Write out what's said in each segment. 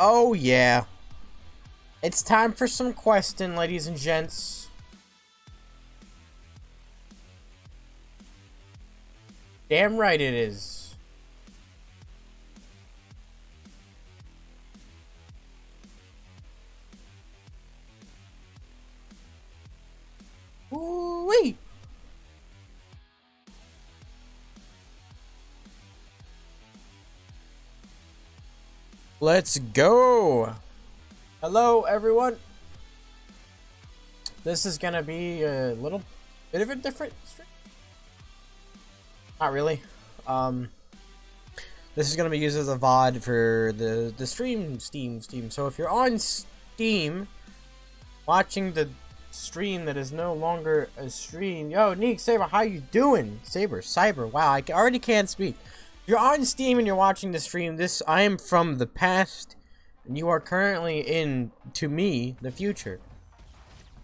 Oh yeah. It's time for some questing, ladies and gents. Damn right it is. Ooh-wee. Let's go. Hello, everyone. This is gonna be a little bit of a different stream. Not really. This is gonna be used as a VOD for the stream, Steam. So if you're on Steam, watching the stream that is no longer a stream, yo, Neek, Saber, how you doing? Cyber, wow, I already can't speak. If you're on Steam and you're watching the stream, I am from the past, and you are currently in, to me, the future.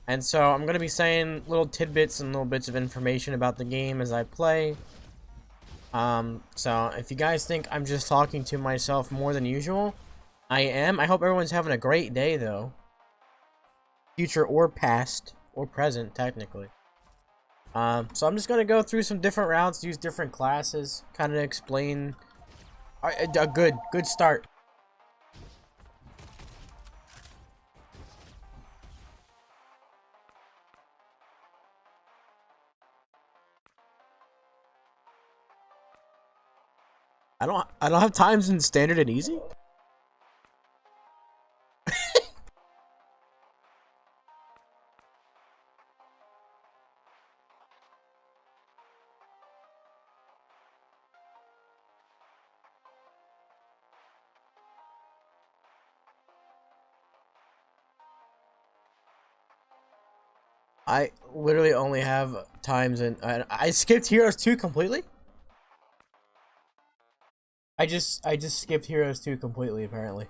And so I'm gonna be saying little tidbits and little bits of information about the game as I play. So if you guys think I'm just talking to myself more than usual, I am. I hope everyone's having a great day, though. Future or past, or present, technically. So I'm just gonna go through some different routes, use different classes, kind of explain a good start. I don't have times in standard and easy. I literally only have times in I skipped Heroes 2 completely. I just skipped Heroes 2 completely, apparently.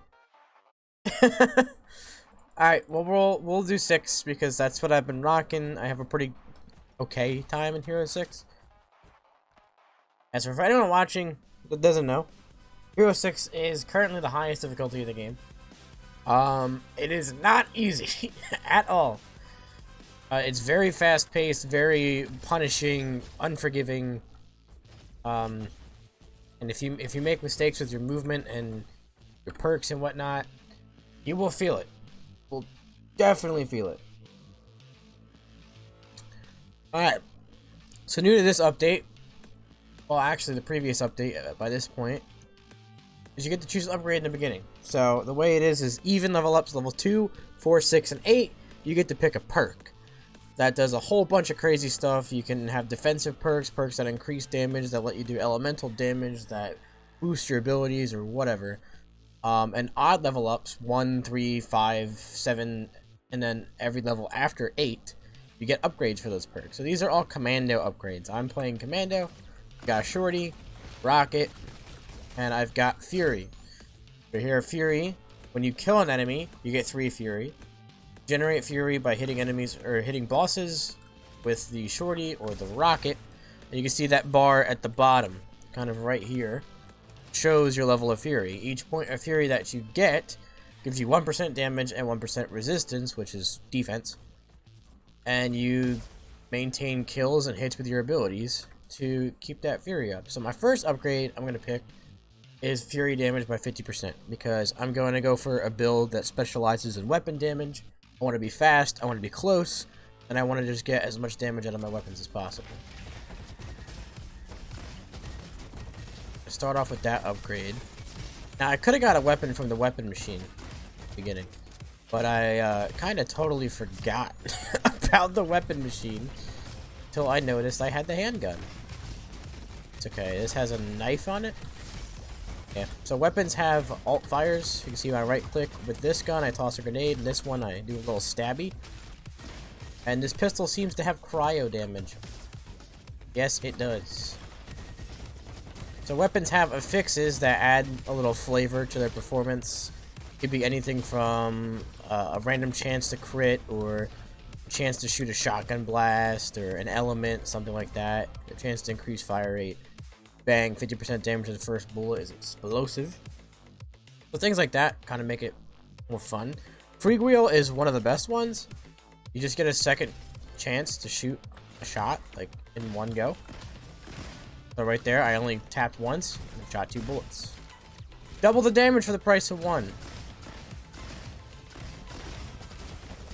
Alright, well we'll do 6 because that's what I've been rocking. I have a pretty okay time in Hero 6. As for anyone watching that doesn't know, Hero 6 is currently the highest difficulty of the game. It is not easy at all. It's very fast-paced, very punishing, unforgiving. And if you make mistakes with your movement and your perks and whatnot, you will feel it. Will definitely feel it. Alright. So new to this update, well actually the previous update by this point, is you get to choose an upgrade in the beginning. So the way it is even level ups, level 2, 4, 6, and 8, you get to pick a perk. That does a whole bunch of crazy stuff. You can have defensive perks, perks that increase damage, that let you do elemental damage, that boost your abilities or whatever. And odd level ups, 1, 3, 5, 7, and then every level after 8, you get upgrades for those perks. So these are all Commando upgrades. I'm playing Commando, got Shorty, Rocket, and I've got Fury. So here, Fury, when you kill an enemy, you get 3 Fury. Generate Fury by hitting enemies or hitting bosses with the Shorty or the Rocket. And you can see that bar at the bottom, kind of right here, shows your level of Fury. Each point of Fury that you get gives you 1% damage and 1% resistance, which is defense. And you maintain kills and hits with your abilities to keep that Fury up. So my first upgrade I'm going to pick is Fury damage by 50%, because I'm going to go for a build that specializes in weapon damage. I want to be fast, I want to be close, and I want to just get as much damage out of my weapons as possible. I start off with that upgrade. Now, I could have got a weapon from the weapon machine at the beginning, but I kind of totally forgot about the weapon machine until I noticed I had the handgun. It's okay, this has a knife on it. Yeah, so weapons have alt fires. You can see when I right click with this gun, I toss a grenade, and this one I do a little stabby. And this pistol seems to have cryo damage. Yes, it does. So weapons have affixes that add a little flavor to their performance. It could be anything from a random chance to crit, or a chance to shoot a shotgun blast, or an element, something like that. A chance to increase fire rate. Bang, 50% damage to the first bullet is explosive. So things like that kind of make it more fun. Freewheel is one of the best ones. You just get a second chance to shoot a shot, like, in one go. So right there, I only tapped once and shot 2 bullets. Double the damage for the price of 1.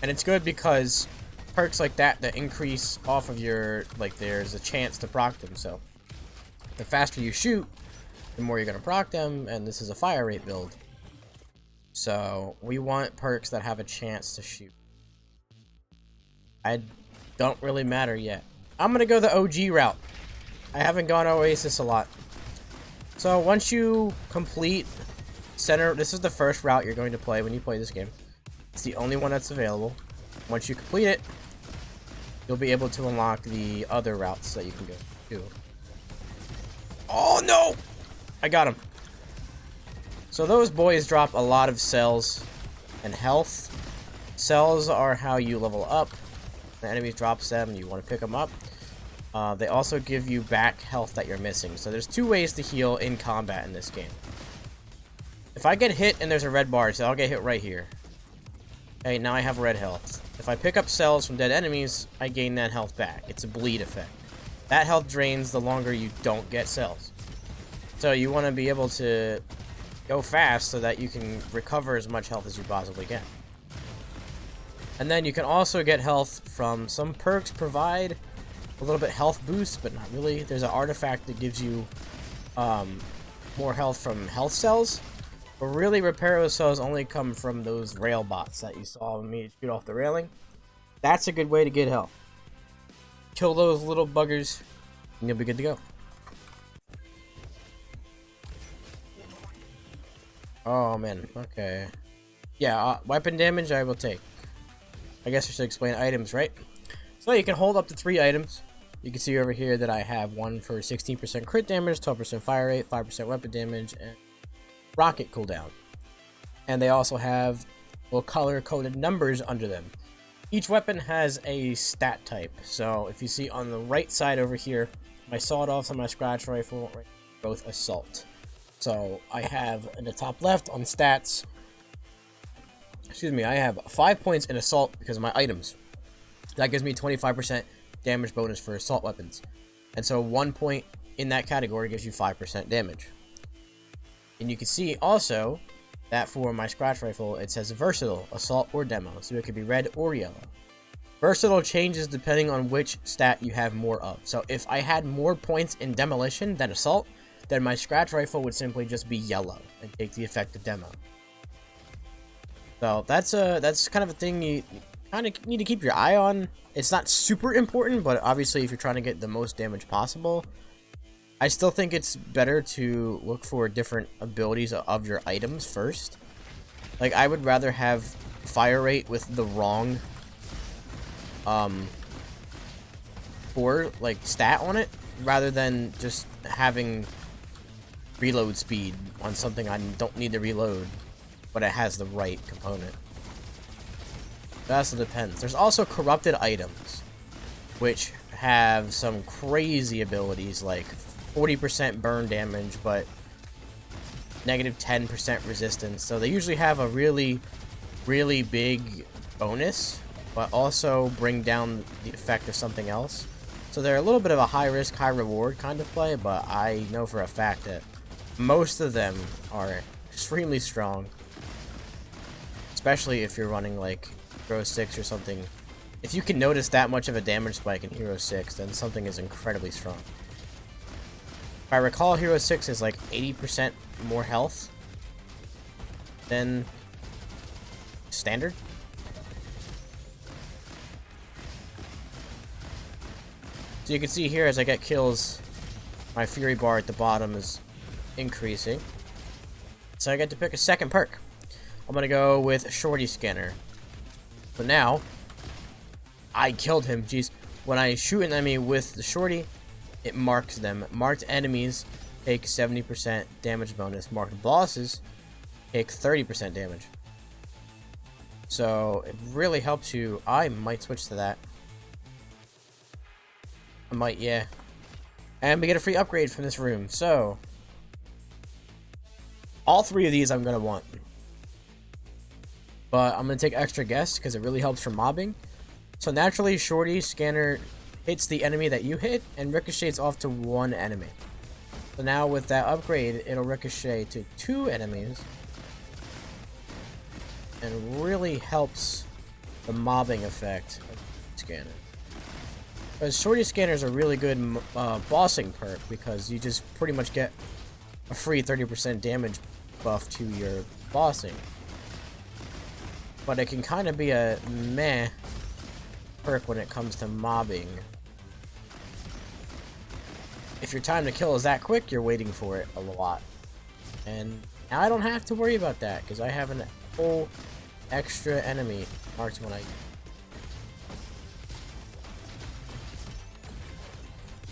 And it's good because perks like that increase off of your, like, there's a chance to proc them. So the faster you shoot, the more you're going to proc them, and this is a fire rate build. So we want perks that have a chance to shoot. I don't really matter yet. I'm going to go the OG route. I haven't gone Oasis a lot. So once you complete center, this is the first route you're going to play when you play this game. It's the only one that's available. Once you complete it, you'll be able to unlock the other routes that you can go to. Oh no! I got him. So those boys drop a lot of cells and health. Cells are how you level up. The enemies drops them, you want to pick them up. They also give you back health that you're missing. So there's 2 ways to heal in combat in this game. If I get hit and there's a red bar, so I'll get hit right here. Okay, now I have red health. If I pick up cells from dead enemies, I gain that health back. It's a bleed effect. That health drains the longer you don't get cells. So you want to be able to go fast so that you can recover as much health as you possibly can. And then you can also get health from some perks provide a little bit health boost, but not really. There's an artifact that gives you more health from health cells. But really, repair cells only come from those rail bots that you saw me shoot off the railing. That's a good way to get health. Kill those little buggers, and you'll be good to go. Oh man, okay. Yeah, weapon damage I will take. I guess I should explain items, right? So you can hold up to 3 items. You can see over here that I have one for 16% crit damage, 12% fire rate, 5% weapon damage, and rocket cooldown. And they also have little color-coded numbers under them. Each weapon has a stat type. So if you see on the right side over here, my sawed-offs and my scratch rifle are both assault. So I have in the top left on stats, excuse me, I have 5 points in assault because of my items. That gives me 25% damage bonus for assault weapons. And so 1 point in that category gives you 5% damage. And you can see also that for my scratch rifle, it says versatile, assault, or demo. So it could be red or yellow. Versatile changes depending on which stat you have more of. So if I had more points in demolition than assault, then my scratch rifle would simply just be yellow and take the effect of demo. So that's kind of a thing you kind of need to keep your eye on. It's not super important, but obviously if you're trying to get the most damage possible, I still think it's better to look for different abilities of your items first. Like, I would rather have fire rate with the wrong stat on it, rather than just having reload speed on something I don't need to reload, but it has the right component. That also depends. There's also corrupted items, which have some crazy abilities, like 40% burn damage, but negative 10% resistance. So they usually have a really, really big bonus, but also bring down the effect of something else. So they're a little bit of a high risk, high reward kind of play, but I know for a fact that most of them are extremely strong. Especially if you're running like Hero 6 or something. If you can notice that much of a damage spike in Hero 6, then something is incredibly strong. If I recall, Hero 6 is like 80% more health than standard. So you can see here as I get kills, my fury bar at the bottom is increasing. So I get to pick a second perk. I'm gonna go with Shorty Scanner. So now, I killed him. Jeez. When I shoot an enemy with the Shorty, it marks them. Marked enemies take 70% damage bonus. Marked bosses take 30% damage. So it really helps you. I might switch to that. I might, yeah. And we get a free upgrade from this room. So All three of these I'm going to want. But I'm going to take extra guess because it really helps for mobbing. So naturally, Shorty Scanner hits the enemy that you hit and ricochets off to one enemy. So now with that upgrade, it'll ricochet to 2 enemies. And really helps the mobbing effect of Scanner. Because Shorty Scanner is a really good bossing perk because you just pretty much get a free 30% damage buff to your bossing. But it can kind of be a meh perk when it comes to mobbing. If your time to kill is that quick, you're waiting for it a lot. And now I don't have to worry about that because I have a whole extra enemy marked when I...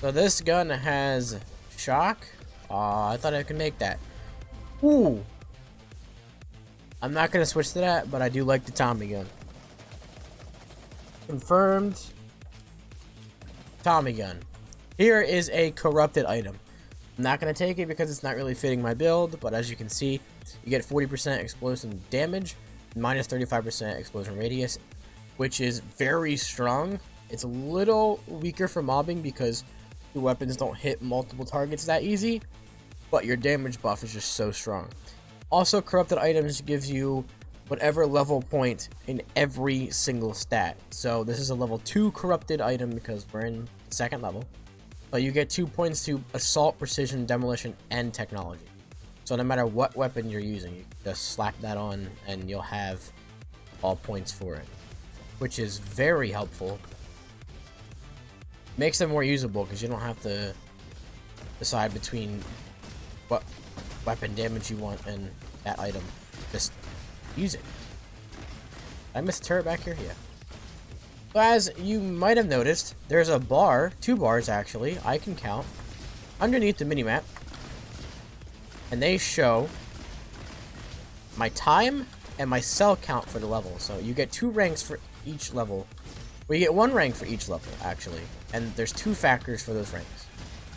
So this gun has shock. I thought I could make that. Ooh! I'm not going to switch to that, but I do like the Tommy gun. Confirmed. Tommy gun. Here is a corrupted item. I'm not going to take it because it's not really fitting my build, but as you can see, you get 40% explosion damage, minus 35% explosion radius, which is very strong. It's a little weaker for mobbing because your weapons don't hit multiple targets that easy, but your damage buff is just so strong. Also, corrupted items gives you whatever level point in every single stat. So this is a level 2 corrupted item because we're in the 2nd level. But you get 2 points to assault, precision, demolition, and technology. So no matter what weapon you're using, you just slap that on and you'll have all points for it, which is very helpful. Makes them more usable because you don't have to decide between what weapon damage you want and that item. Just use it. Did I miss a turret back here? Yeah. So as you might have noticed, there's a bar, 2 bars actually, I can count, underneath the minimap. And they show my time and my cell count for the level. So you get 2 ranks for each level. Well, you get 1 rank for each level, actually. And there's 2 factors for those ranks.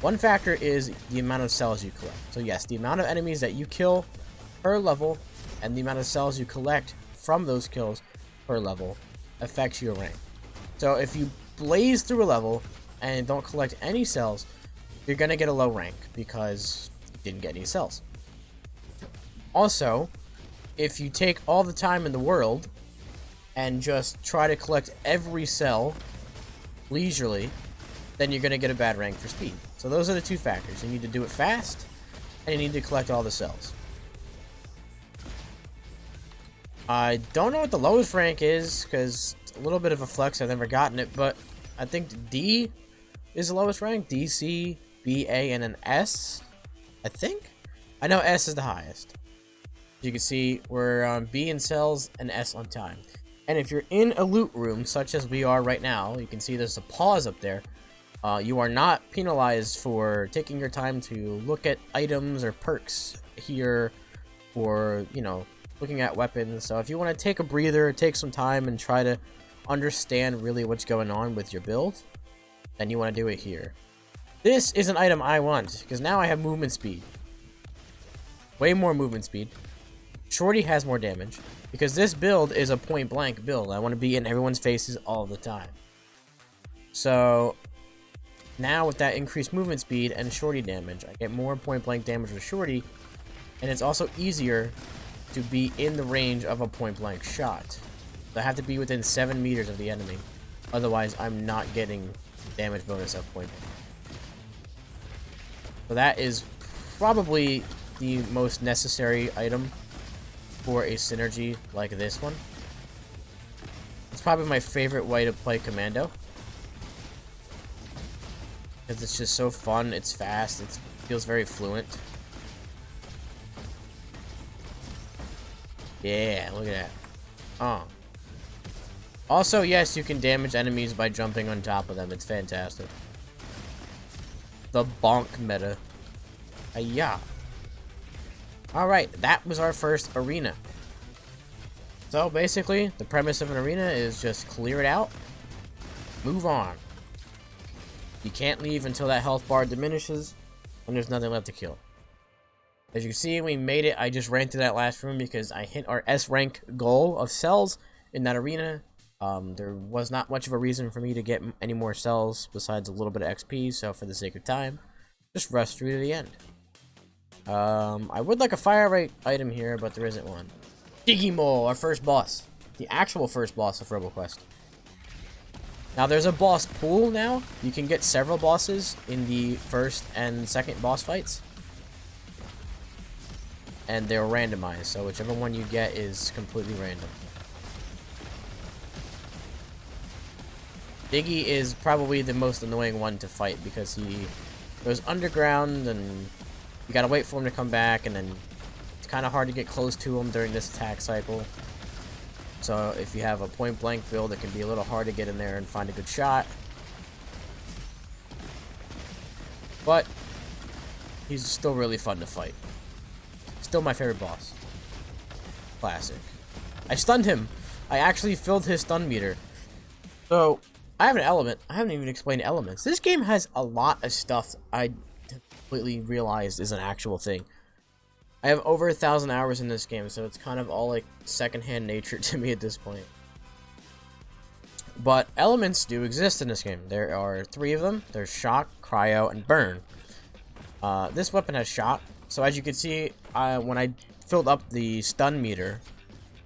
One factor is the amount of cells you collect. So yes, the amount of enemies that you kill per level and the amount of cells you collect from those kills per level affects your rank. So if you blaze through a level and don't collect any cells, you're going to get a low rank because you didn't get any cells. Also, if you take all the time in the world and just try to collect every cell leisurely, then you're going to get a bad rank for speed. So those are the 2 factors. You need to do it fast, and you need to collect all the cells. I don't know what the lowest rank is, because it's a little bit of a flex. I've never gotten it, but I think D is the lowest rank. D, C, B, A, and an S, I think? I know S is the highest. You can see we're on B in cells and S on time. And if you're in a loot room, such as we are right now, you can see there's a pause up there. You are not penalized for taking your time to look at items or perks here, or, you know, looking at weapons. So if you want to take a breather, take some time and try to understand really what's going on with your build, then you want to do it here. This is an item I want, because now I have movement speed. Way more movement speed. Shorty has more damage, because this build is a point blank build. I want to be in everyone's faces all the time. So now with that increased movement speed and Shorty damage, I get more point blank damage with Shorty, and it's also easier to be in the range of a point blank shot. So I have to be within 7 meters of the enemy, otherwise I'm not getting damage bonus of point blank. So that is probably the most necessary item for a synergy like this one. It's probably my favorite way to play Commando, because it's just so fun, it's fast, it feels very fluent. Yeah, look at that. Oh. Also, yes, you can damage enemies by jumping on top of them. It's fantastic. The bonk meta. Hiya. Alright, that was our first arena. So basically, the premise of an arena is just clear it out, move on. You can't leave until that health bar diminishes and there's nothing left to kill. As you can see, we made it. I just ran to that last room because I hit our S rank goal of cells in that arena. There was not much of a reason for me to get any more cells besides a little bit of XP, so for the sake of time, just rush through to the end. I would like a fire rate item here, but there isn't one. Digimole, our first boss. The actual first boss of RoboQuest. Now, there's a boss pool now. You can get several bosses in the first and second boss fights. And they're randomized, so whichever one you get is completely random. Diggy is probably the most annoying one to fight because he goes underground and you gotta wait for him to come back, and then it's kind of hard to get close to him during this attack cycle. So if you have a point blank build, it can be a little hard to get in there and find a good shot. But he's still really fun to fight. Still my favorite boss. Classic. I stunned him. I actually filled his stun meter. So I have an element. I haven't even explained elements. This game has a lot of stuff I completely realized is an actual thing. I have over 1,000 hours in this game, so it's kind of all like secondhand nature to me at this point. But elements do exist in this game. There are 3 of them. There's shock, cryo, and burn. This weapon has shock. So as you can see, when I filled up the stun meter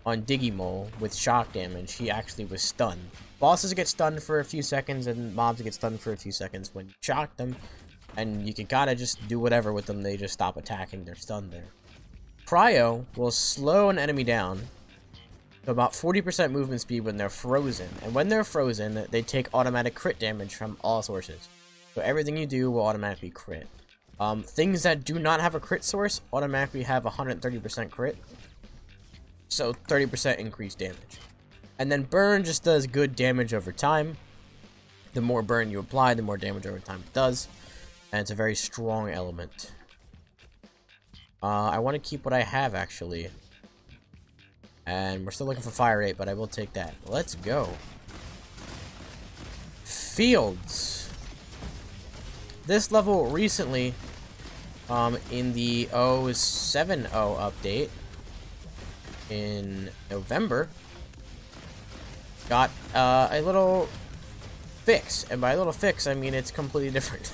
on Digimole with shock damage, he actually was stunned. Bosses get stunned for a few seconds, and mobs get stunned for a few seconds when you shock them. And you can kind of just do whatever with them. They just stop attacking. They're stunned there. Cryo will slow an enemy down to about 40% movement speed when they're frozen. And when they're frozen, they take automatic crit damage from all sources. So everything you do will automatically crit. Things that do not have a crit source automatically have 130% crit. So 30% increased damage. And then burn just does good damage over time. The more burn you apply, the more damage over time it does. And it's a very strong element. I want to keep what I have, actually. And we're still looking for fire rate, but I will take that. Let's go. Fields. This level recently, in the 070 update, in November, got a little fix. And by a little fix, I mean it's completely different.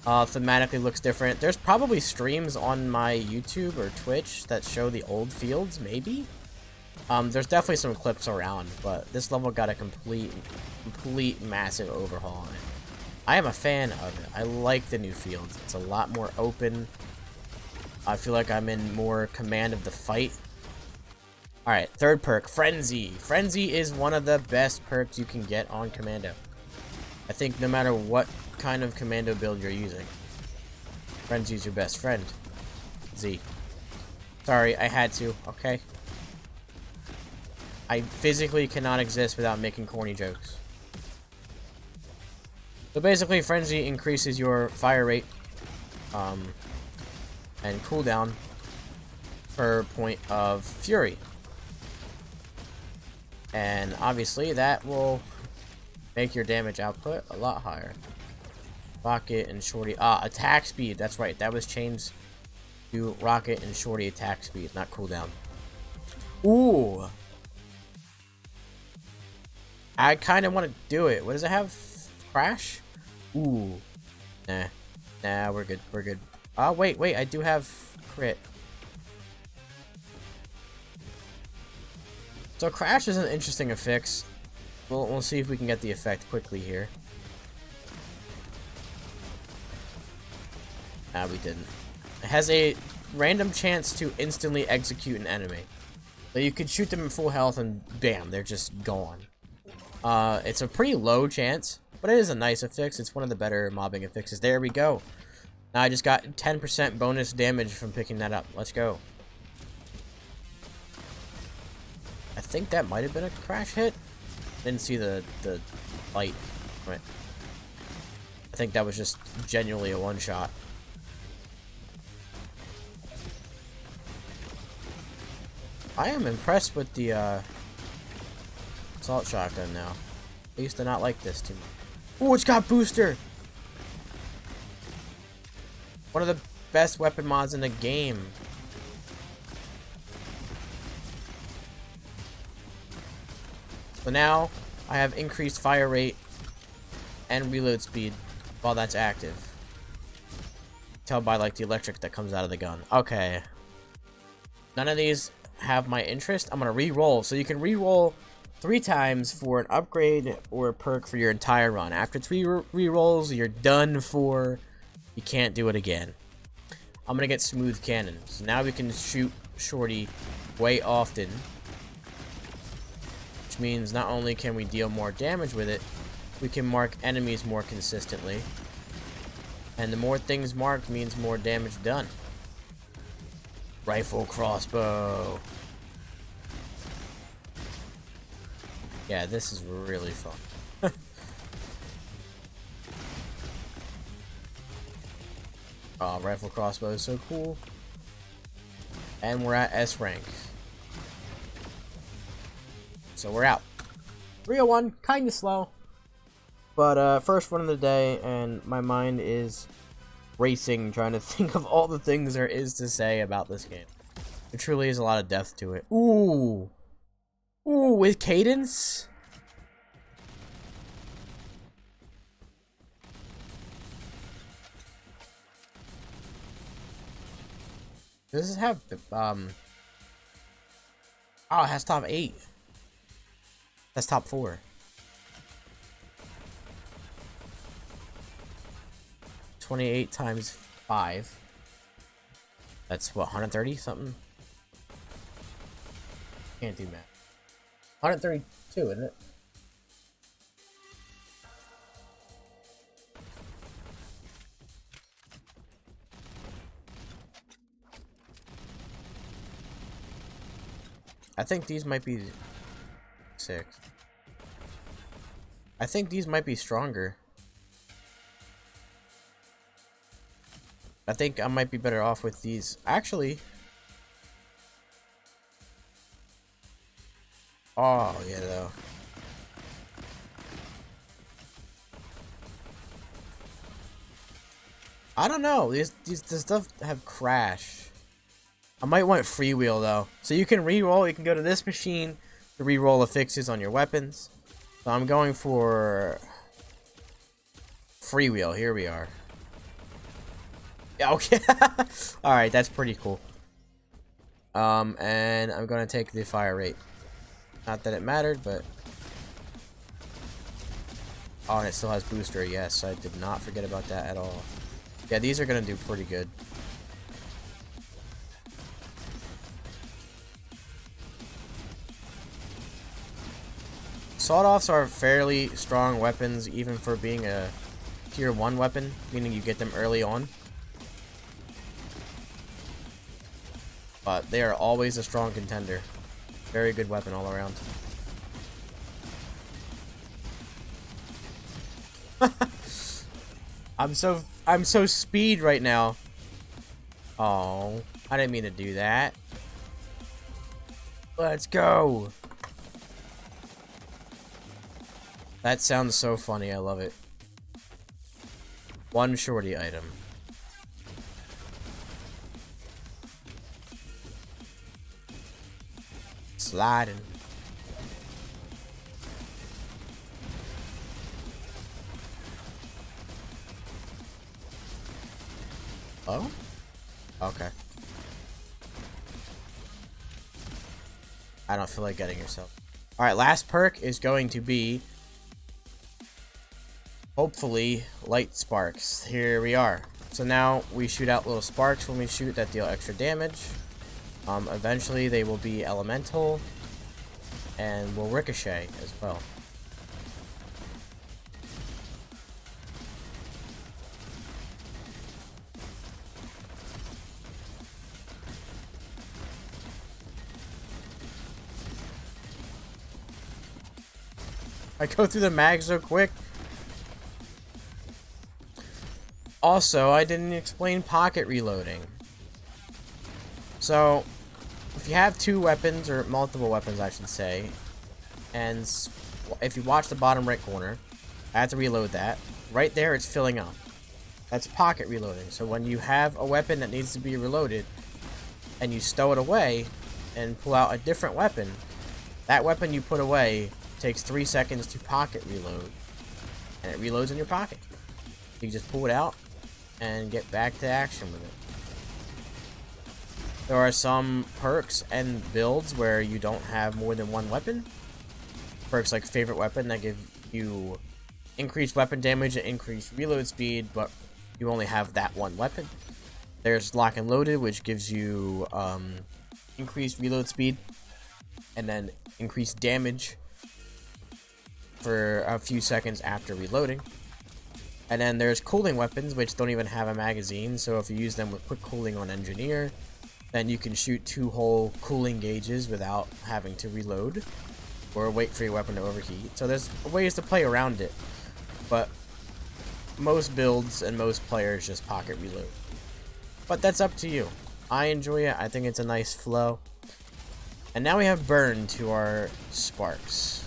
Thematically looks different. There's probably streams on my YouTube or Twitch that show the old fields, maybe? There's definitely some clips around, but this level got a complete massive overhaul on it. I am a fan of it. I like the new fields. It's a lot more open. I feel like I'm in more command of the fight. Alright, third perk, Frenzy. Frenzy is one of the best perks you can get on Commando. I think no matter what kind of Commando build you're using, Frenzy's your best friend. Z. Sorry, I had to, okay? I physically cannot exist without making corny jokes. So basically, Frenzy increases your fire rate and cooldown per point of fury. And obviously that will make your damage output a lot higher. Rocket and Shorty. Attack speed. That's right. That was changed to Rocket and Shorty attack speed, not cooldown. Ooh. I kind of want to do it. What does it have? Crash? Ooh. Nah, we're good. We're good. Oh, wait. I do have crit. So Crash is an interesting fix. We'll see if we can get the effect quickly here. We didn't. It has a random chance to instantly execute an enemy. So you could shoot them in full health and bam, they're just gone. It's a pretty low chance, but it is a nice affix. It's one of the better mobbing affixes. There we go. Now I just got 10% bonus damage from picking that up. Let's go. I think that might have been a crash hit. Didn't see the light. Right. I think that was just genuinely a one shot. I am impressed with the assault shotgun now. I used to not like this too much. Oh, it's got booster! One of the best weapon mods in the game. So now I have increased fire rate and reload speed while that's active. Tell by like the electric that comes out of the gun. Okay. None of these have my interest. I'm gonna re-roll. So you can re-roll 3 times for an upgrade or a perk for your entire run. After 3 re-rolls, you're done for. You can't do it again. I'm gonna get smooth cannon. So now we can shoot Shorty way often. Which means not only can we deal more damage with it, we can mark enemies more consistently. And the more things marked means more damage done. Rifle crossbow. Yeah, this is really fun. Oh, rifle crossbow is so cool. And we're at S rank. So we're out. 301, kinda slow. But first one of the day, and my mind is racing, trying to think of all the things there is to say about this game. There truly is a lot of depth to it. Ooh. Ooh, with cadence? Does this have, oh, it has top 8. That's top 4. 28 times 5. That's what, 130 something? Can't do math. 132, isn't it? I think these might be 6. I think these might be stronger. I think I might be better off with these. Actually. Oh, yeah, though. I don't know. This stuff have crash. I might want freewheel, though. So you can re-roll. You can go to this machine to re-roll the fixes on your weapons. So I'm going for freewheel. Here we are. Yeah, okay. Alright, that's pretty cool. And I'm gonna take the fire rate. Not that it mattered, but... Oh, and it still has booster. Yes, I did not forget about that at all. Yeah, these are gonna do pretty good. Sawed-offs are fairly strong weapons, even for being a tier 1 weapon, meaning you get them early on. But they are always a strong contender. Very good weapon all around. I'm so speed right now. Oh, I didn't mean to do that. Let's go. That sounds so funny. I love it. One shorty item. Sliding. Oh? Okay. I don't feel like getting yourself. Alright, last perk is going to be hopefully light sparks. Here we are. So now we shoot out little sparks when we shoot that deal extra damage. Eventually they will be elemental and will ricochet as well. I go through the mag so quick. Also, I didn't explain pocket reloading. So, if you have 2 weapons, or multiple weapons I should say, and if you watch the bottom right corner, I have to reload that. Right there it's filling up. That's pocket reloading. So when you have a weapon that needs to be reloaded and you stow it away and pull out a different weapon, that weapon you put away takes 3 seconds to pocket reload, and it reloads in your pocket. You just pull it out and get back to action with it. There are some perks and builds where you don't have more than one weapon. Perks like favorite weapon that give you increased weapon damage and increased reload speed, but you only have that one weapon. There's lock and loaded, which gives you increased reload speed and then increased damage for a few seconds after reloading. And then there's cooling weapons, which don't even have a magazine, so if you use them with quick cooling on engineer, then you can shoot 2 whole cooling gauges without having to reload or wait for your weapon to overheat. So there's ways to play around it, but most builds and most players just pocket reload. But that's up to you. I enjoy it. I think it's a nice flow. And now we have burn to our sparks.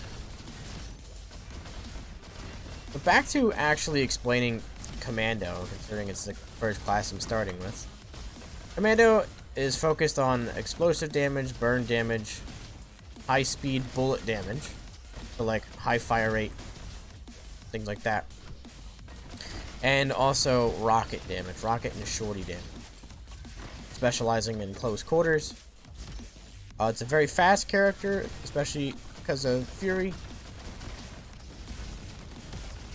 But back to actually explaining Commando, considering it's the first class I'm starting with. Commando is focused on explosive damage, burn damage, high speed bullet damage, so like high fire rate, things like that, and also rocket damage, rocket and shorty damage, specializing in close quarters. It's a very fast character, especially because of Fury.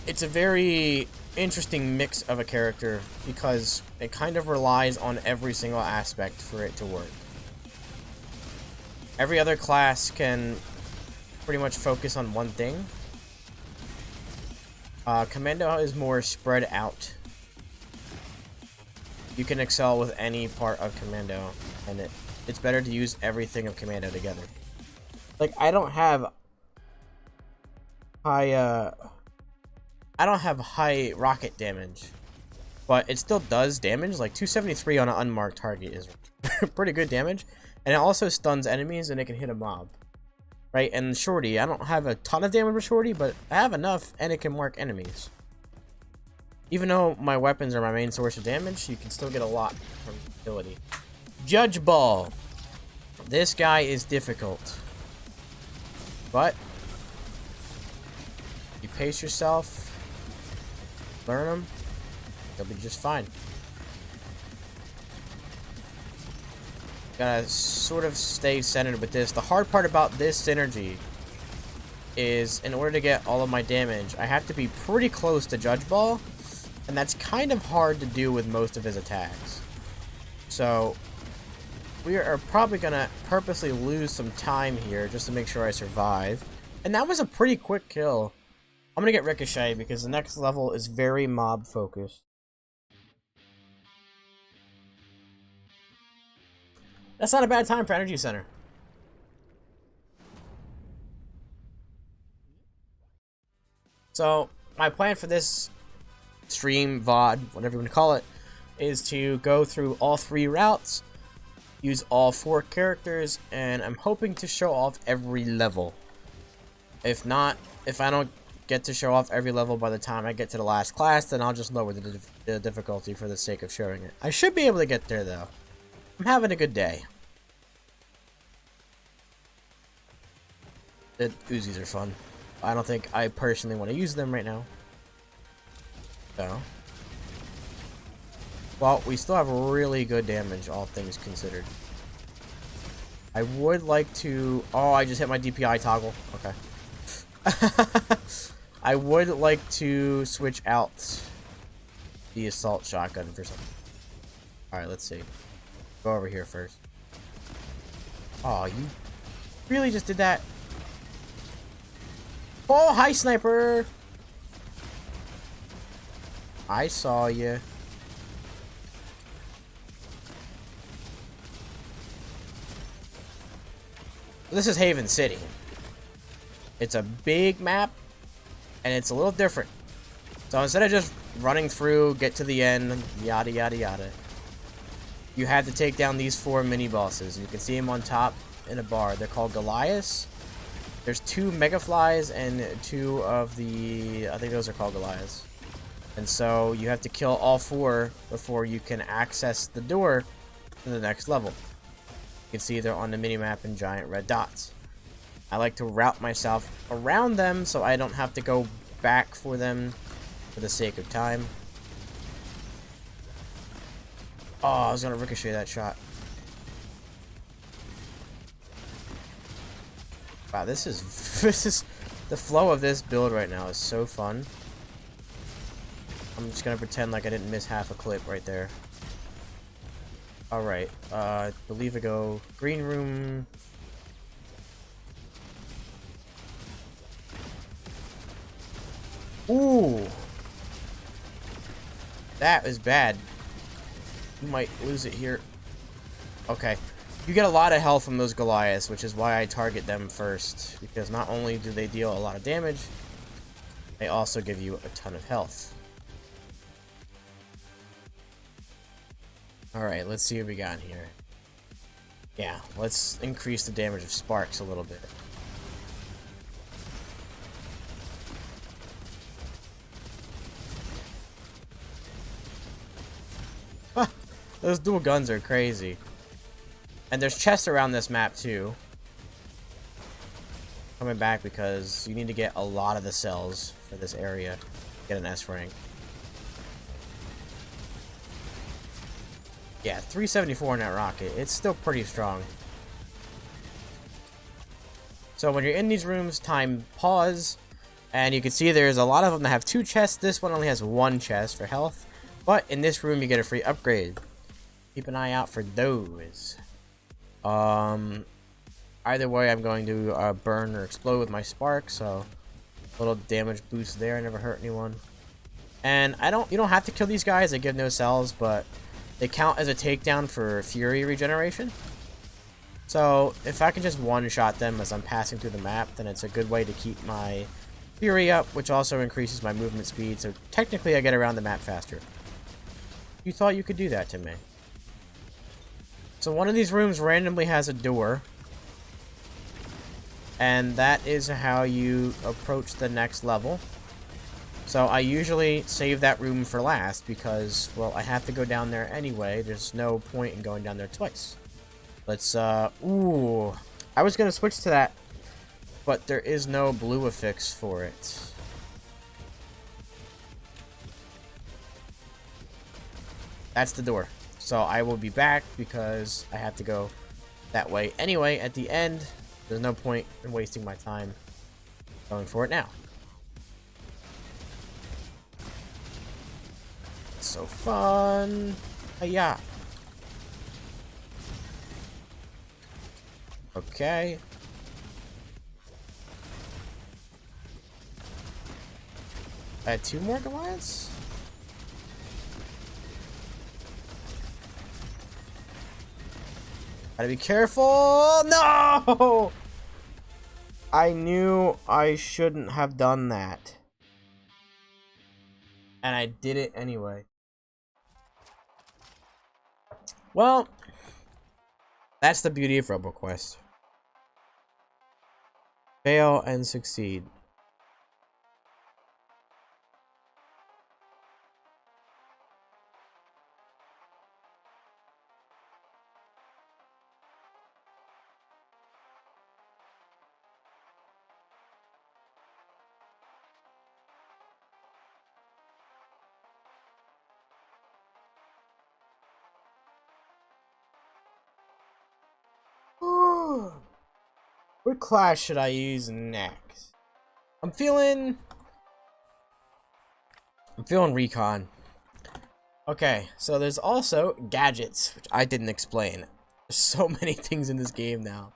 It's a very interesting mix of a character because it kind of relies on every single aspect for it to work. Every other class can pretty much focus on one thing. Commando is more spread out. You can excel with any part of Commando, and it's better to use everything of Commando together. Like, I don't have high rocket damage, but it still does damage. Like 273 on an unmarked target is pretty good damage, and it also stuns enemies and it can hit a mob, right? And shorty, I don't have a ton of damage with shorty, but I have enough and it can mark enemies. Even though my weapons are my main source of damage, you can still get a lot from ability. Judge Ball. This guy is difficult, but you pace yourself, learn them, they'll be just fine. Gotta sort of stay centered with this. The hard part about this synergy is, in order to get all of my damage, I have to be pretty close to Judge Ball, and that's kind of hard to do with most of his attacks. So we are probably gonna purposely lose some time here just to make sure I survive. And that was a pretty quick kill. I'm gonna get Ricochet because the next level is very mob focused. That's not a bad time for Energy Center. So my plan for this stream, VOD, whatever you want to call it, is to go through all 3 routes, use all 4 characters, and I'm hoping to show off every level. If not, if I don't get to show off every level by the time I get to the last class, then I'll just lower the difficulty for the sake of showing it. I should be able to get there though. I'm having a good day. The Uzis are fun. I don't think I personally want to use them right now. So, well, we still have really good damage, all things considered. I would like to... Oh, I just hit my DPI toggle. Okay. I would like to switch out the assault shotgun for something. Alright, let's see. Go over here first. Oh, you really just did that? Oh, hi, sniper! I saw you. This is Haven City. It's a big map, and it's a little different. So instead of just running through, get to the end, yada yada yada, you have to take down these 4 mini bosses. You can see them on top in a bar. They're called Goliaths. There's 2 Mega Flies and 2 of the... I think those are called Goliaths. And so you have to kill all 4 before you can access the door to the next level. You can see they're on the minimap in giant red dots. I like to route myself around them so I don't have to go back for them for the sake of time. Oh, I was gonna ricochet that shot. Wow, this is the flow of this build right now is so fun. I'm just gonna pretend like I didn't miss half a clip right there. Alright, I believe I go green room. Ooh! That is bad. You might lose it here. Okay. You get a lot of health from those Goliaths, which is why I target them first. Because not only do they deal a lot of damage, they also give you a ton of health. Alright, let's see what we got here. Yeah, let's increase the damage of sparks a little bit. Those dual guns are crazy. And there's chests around this map too. Coming back because you need to get a lot of the cells for this area to get an S rank. Yeah, 374 in that rocket. It's still pretty strong. So when you're in these rooms, time pause. And you can see there's a lot of them that have 2 chests. This one only has 1 chest for health. But in this room, you get a free upgrade. Keep an eye out for those. Either way, I'm going to burn or explode with my spark. So a little damage boost there. Never hurt anyone. And you don't have to kill these guys. They give no cells, but they count as a takedown for Fury regeneration. So if I can just one-shot them as I'm passing through the map, then it's a good way to keep my Fury up, which also increases my movement speed. So technically I get around the map faster. You thought you could do that to me. So one of these rooms randomly has a door. And that is how you approach the next level. So I usually save that room for last because, well, I have to go down there anyway. There's no point in going down there twice. Let's, ooh. I was going to switch to that, but there is no blue affix for it. That's the door. So I will be back because I have to go that way anyway at the end. There's no point in wasting my time going for it now. It's so fun. Hiya. Okay. I had 2 more Goliaths? Gotta be careful! No! I knew I shouldn't have done that. And I did it anyway. Well, that's the beauty of RoboQuest. Fail and succeed. What class should I use next? I'm feeling recon. Okay, so there's also gadgets, which I didn't explain. There's so many things in this game now.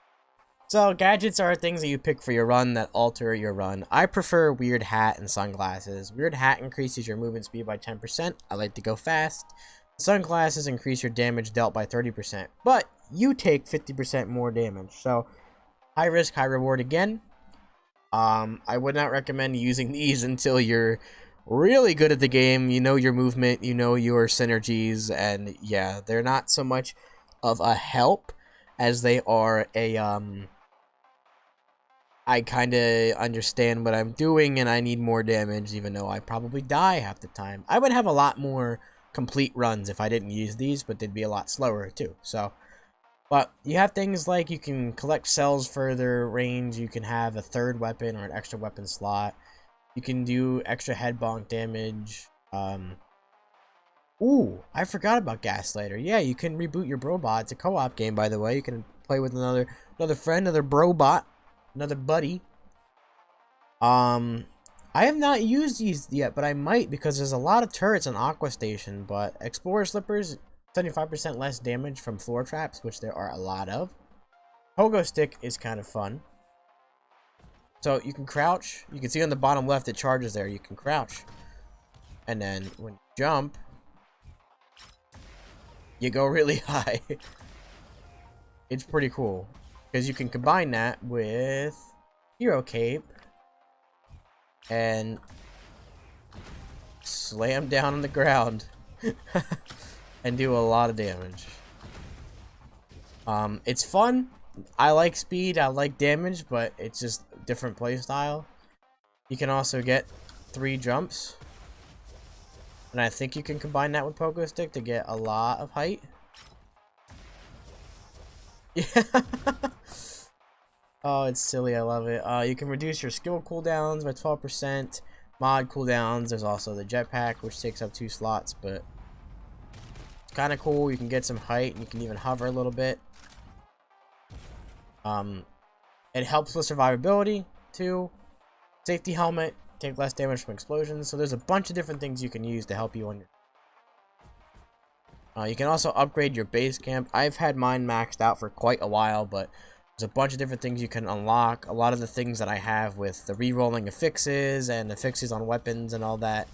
So gadgets are things that you pick for your run that alter your run. I prefer weird hat and sunglasses. Weird hat increases your movement speed by 10%. I like to go fast. Sunglasses increase your damage dealt by 30%, but you take 50% more damage. So high risk, high reward again. I would not recommend using these until you're really good at the game. You know your movement, you know your synergies, and yeah, they're not so much of a help as they are a I kind of understand what I'm doing and I need more damage, even though I probably die half the time. I would have a lot more complete runs if I didn't use these, but they'd be a lot slower too. So, but you have things like you can collect cells further range, you can have a third weapon or an extra weapon slot, you can do extra head bonk damage. Ooh, I forgot about Gaslighter. Yeah, you can reboot your Brobot. It's a co-op game, by the way. You can play with another friend, another Brobot, another buddy. I have not used these yet, but I might because there's a lot of turrets on Aqua Station. But Explorer Slippers, 75% less damage from floor traps, which there are a lot of. Pogo Stick is kind of fun. So you can crouch. You can see on the bottom left it charges there. You can crouch. And then when you jump, you go really high. It's pretty cool. Because you can combine that with Hero Cape. And slam down on the ground. And do a lot of damage. It's fun. I like speed, I like damage, but it's just a different playstyle. You can also get 3 jumps. And I think you can combine that with Pogo Stick to get a lot of height. Yeah. Oh, it's silly. I love it. You can reduce your skill cooldowns by 12%. Mod cooldowns. There's also the jetpack, which takes up 2 slots, but it's kind of cool. You can get some height, and you can even hover a little bit. It helps with survivability too. Safety helmet, take less damage from explosions. So there's a bunch of different things you can use to help you on your. You can also upgrade your base camp. I've had mine maxed out for quite a while, but there's a bunch of different things you can unlock. A lot of the things that I have with the re-rolling of fixes and the fixes on weapons and all that,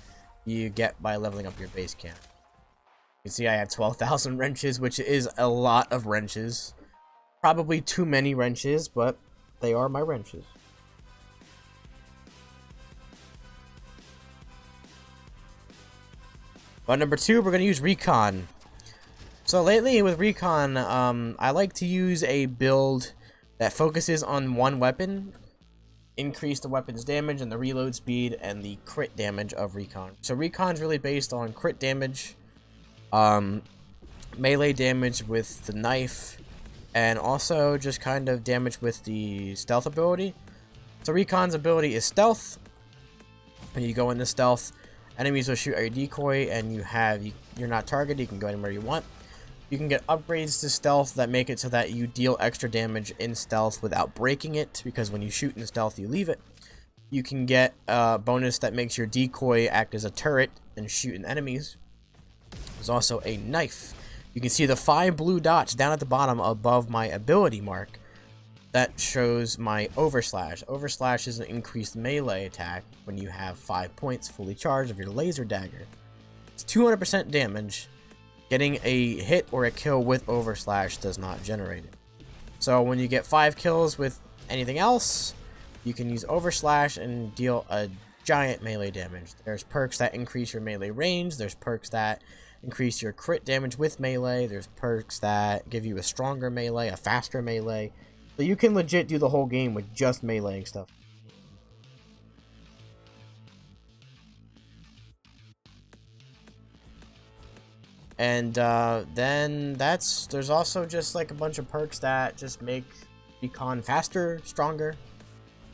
you get by leveling up your base camp. You can see I have 12,000 wrenches, which is a lot of wrenches. Probably too many wrenches, but they are my wrenches. But number 2, we're going to use Recon. So lately with Recon, I like to use a build that focuses on one weapon, increase the weapon's damage and the reload speed and the crit damage of Recon. So Recon's really based on crit damage, melee damage with the knife, and also just kind of damage with the stealth ability. So Recon's ability is stealth. When you go into stealth, enemies will shoot at your decoy and you're not targeted. You can go anywhere you want. You can get upgrades to stealth that make it so that you deal extra damage in stealth without breaking it, because when you shoot in stealth you leave it. You can get a bonus that makes your decoy act as a turret and shoot at enemies. There's also a knife. You can see the 5 blue dots down at the bottom above my ability mark. That shows my Overslash. Overslash is an increased melee attack when you have 5 points fully charged of your laser dagger. It's 200% damage. Getting a hit or a kill with Overslash does not generate it. So when you get 5 kills with anything else, you can use Overslash and deal a giant melee damage. There's perks that increase your melee range. There's perks that increase your crit damage with melee. There's perks that give you a stronger melee, a faster melee. So you can legit do the whole game with just meleeing stuff. And then there's also just like a bunch of perks that just make Recon faster, stronger,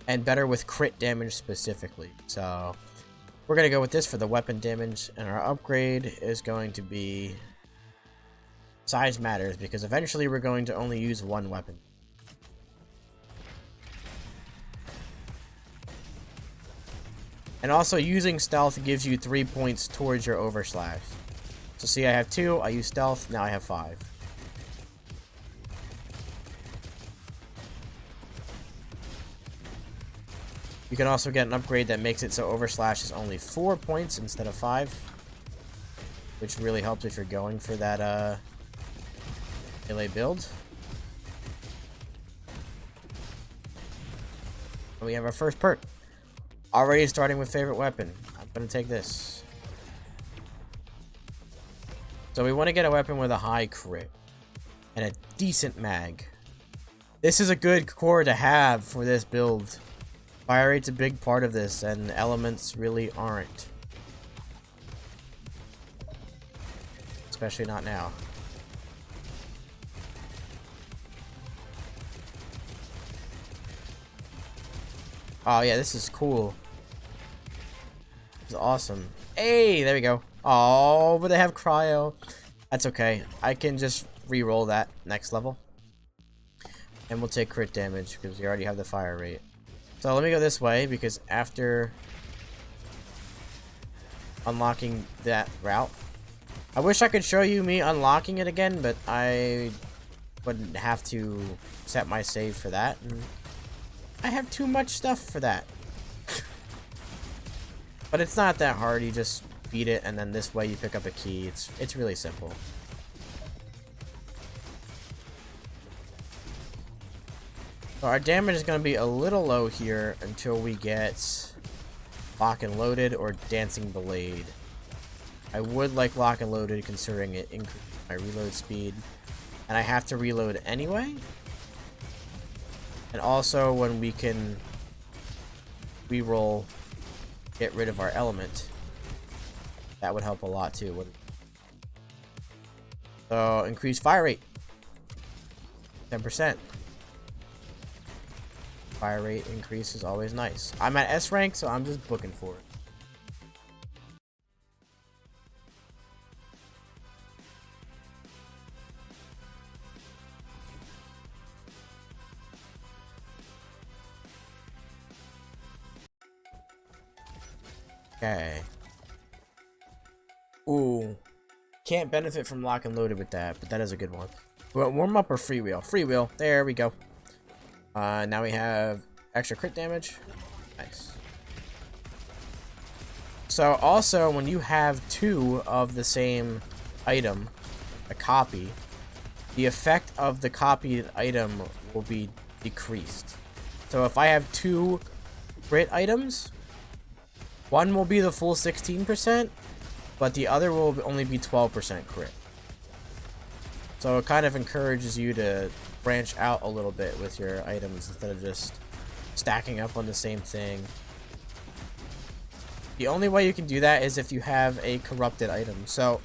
and better with crit damage specifically. So we're going to go with this for the weapon damage, and our upgrade is going to be size matters, because eventually we're going to only use one weapon. And also using stealth gives you 3 points towards your Overslash. So see, I have 2, I use stealth, now I have 5. You can also get an upgrade that makes it so Overslash is only 4 points instead of 5. Which really helps if you're going for that melee build. And we have our first perk. Already starting with favorite weapon. I'm going to take this. So we want to get a weapon with a high crit and a decent mag. This is a good core to have for this build. Fire rate's a big part of this, and elements really aren't. Especially not now. Oh yeah, this is cool. This is awesome. Hey, there we go. Oh, but they have cryo. That's okay. I can just re-roll that next level. And we'll take crit damage because we already have the fire rate. So let me go this way because after unlocking that route, I wish I could show you me unlocking it again, but I wouldn't have to set my save for that. And I have too much stuff for that. But it's not that hard. You just beat it, and then this way you pick up a key. It's really simple. So our damage is going to be a little low here until we get Lock and Loaded or Dancing Blade. I would like Lock and Loaded considering it increases my reload speed. And I have to reload anyway. And also when we can reroll, get rid of our element. That would help a lot too, wouldn't it? So increase fire rate. 10%. Fire rate increase is always nice. I'm at S rank, so I'm just booking for it. Okay. Ooh. Can't benefit from Lock and Loaded with that, but that is a good one. Well, warm up or freewheel? Freewheel. There we go. Now we have extra crit damage. Nice. So also, when you have two of the same item, a copy, the effect of the copied item will be decreased. So if I have two crit items, one will be the full 16%, but the other will only be 12% crit. So it kind of encourages you to branch out a little bit with your items instead of just stacking up on the same thing. The only way you can do that is if you have a corrupted item. So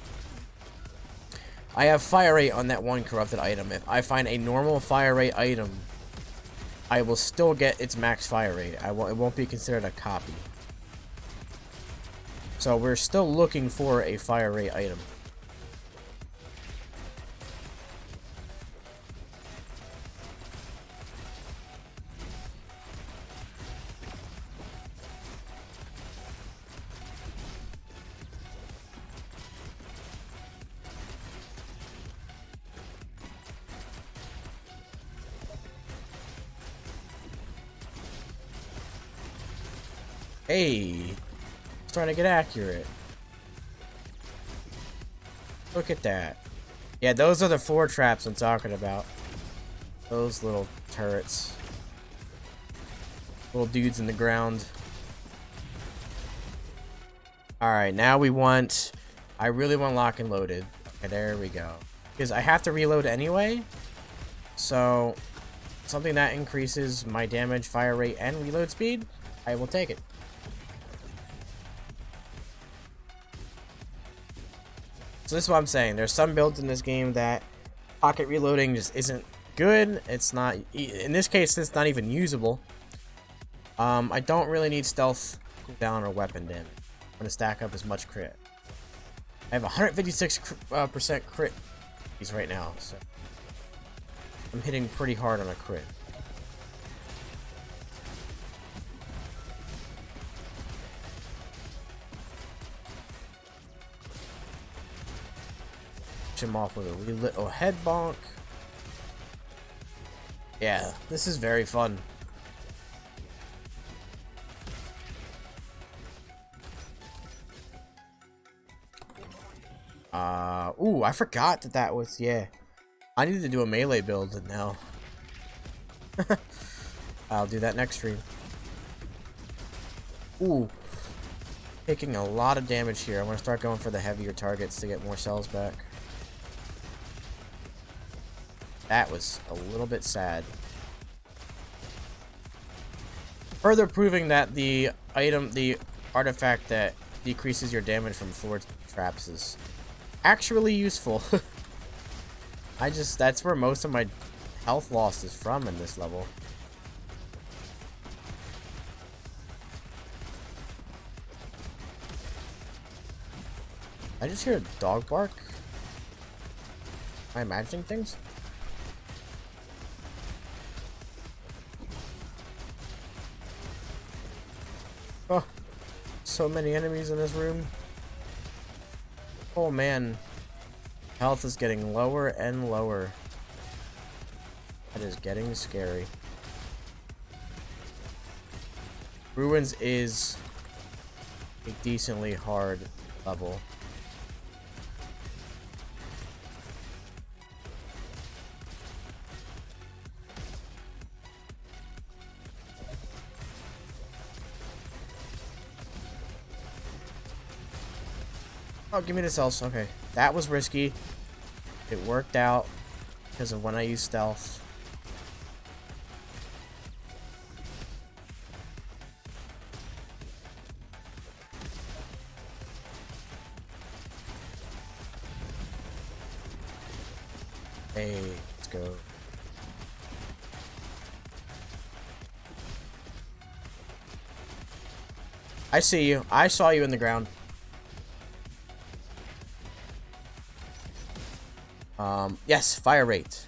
I have fire rate on that one corrupted item. If I find a normal fire rate item, I will still get its max fire rate. It won't be considered a copy. So we're still looking for a fire rate item. Hey, it's trying to get accurate. Look at that. Yeah, those are the 4 traps I'm talking about. Those little turrets. Little dudes in the ground. Alright, now we want... I really want Lock and Loaded. Okay, there we go. Because I have to reload anyway. So, something that increases my damage, fire rate, and reload speed, I will take it. So this is what I'm saying. There's some builds in this game that pocket reloading just isn't good. It's not, in this case, it's not even usable. I don't really need stealth cooldown or weapon damage. I'm gonna stack up as much crit. I have 156% crit right now, so I'm hitting pretty hard on a crit. Him off with a little head bonk. Yeah, this is very fun. Ooh, I forgot that was, yeah. I need to do a melee build now. I'll do that next stream. Ooh. Taking a lot of damage here. I'm gonna start going for the heavier targets to get more cells back. That was a little bit sad. Further proving that the artifact that decreases your damage from floor traps is actually useful. That's where most of my health loss is from in this level. I just hear a dog bark. Am I imagining things? Oh, so many enemies in this room. Oh man, health is getting lower and lower. That is getting scary. Ruins is a decently hard level. Oh, give me the cells. Okay. That was risky. It worked out because of when I used stealth. Hey, let's go. I see you. I saw you in the ground. Yes, fire rate.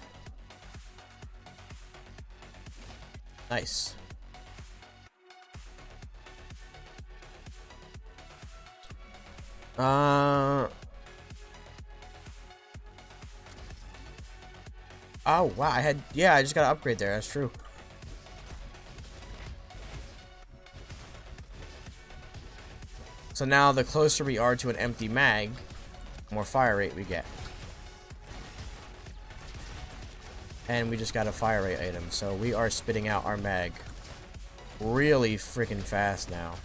Nice. Oh wow, I just got an upgrade there, that's true. So now the closer we are to an empty mag, the more fire rate we get. And we just got a fire rate item, so we are spitting out our mag really freaking fast now.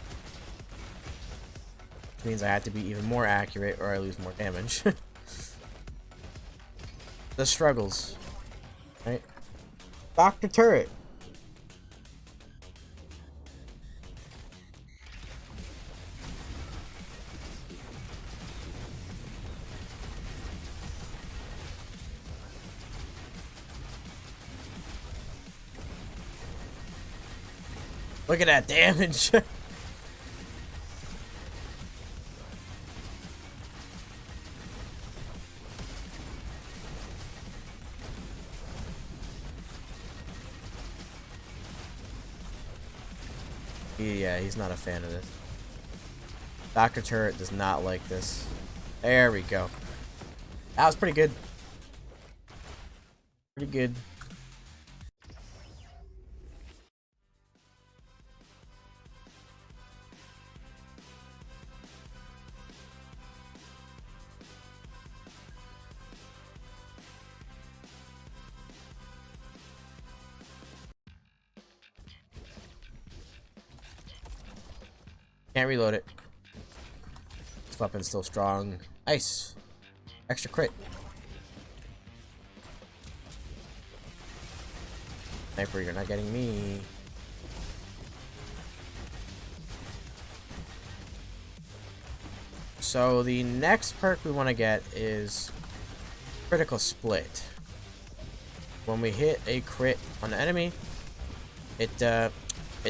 Which means I have to be even more accurate or I lose more damage. The struggles. Right? Dr. Turret. Look at that damage. Yeah, he's not a fan of this. Dr. Turret does not like this. There we go. That was pretty good. Pretty good. Can't reload it. This weapon's still strong. Nice. Extra crit. Sniper, you're not getting me. So the next perk we want to get is critical split. When we hit a crit on the enemy, it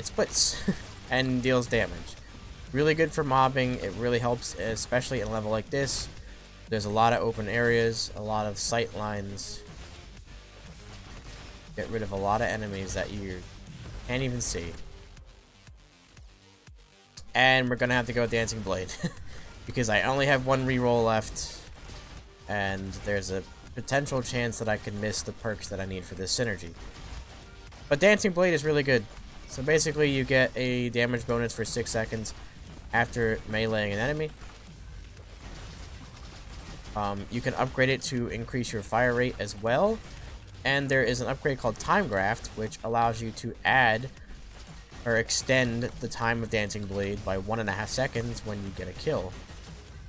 splits and deals damage. Really good for mobbing. It really helps, especially in a level like this. There's a lot of open areas, a lot of sight lines. Get rid of a lot of enemies that you can't even see. And we're gonna have to go Dancing Blade because I only have one reroll left, and there's a potential chance that I could miss the perks that I need for this synergy. But Dancing Blade is really good. So basically, you get a damage bonus for 6 seconds after meleeing an enemy. You can upgrade it to increase your fire rate as well. And there is an upgrade called Time Graft, which allows you to add or extend the time of Dancing Blade by 1.5 seconds when you get a kill.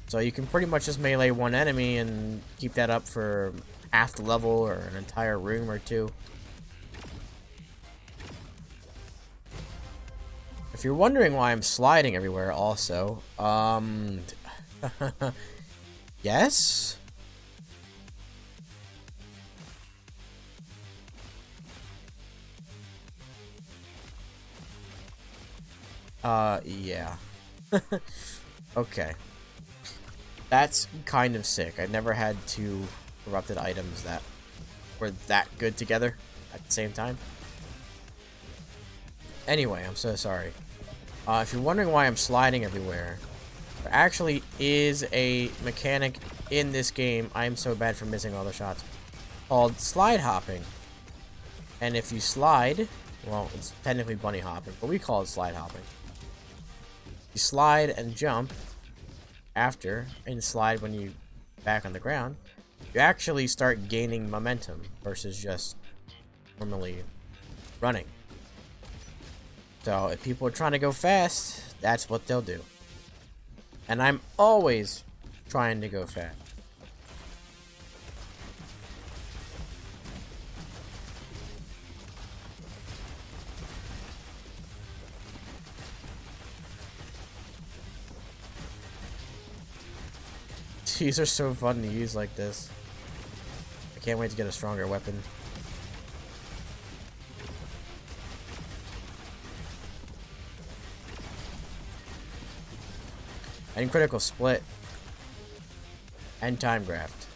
So you can pretty much just melee one enemy and keep that up for half the level or an entire room or two. If you're wondering why I'm sliding everywhere also, yes? Yeah. Okay. That's kind of sick. I never had two corrupted items that were that good together at the same time. Anyway, I'm so sorry. If you're wondering why I'm sliding everywhere, there actually is a mechanic in this game, I am so bad for missing all the shots, called slide hopping. And if you slide, well, it's technically bunny hopping, but we call it slide hopping. You slide and jump after, and slide when you back on the ground, you actually start gaining momentum versus just normally running. So if people are trying to go fast, that's what they'll do. And I'm always trying to go fast. These are so fun to use like this. I can't wait to get a stronger weapon. And critical split. And time graft.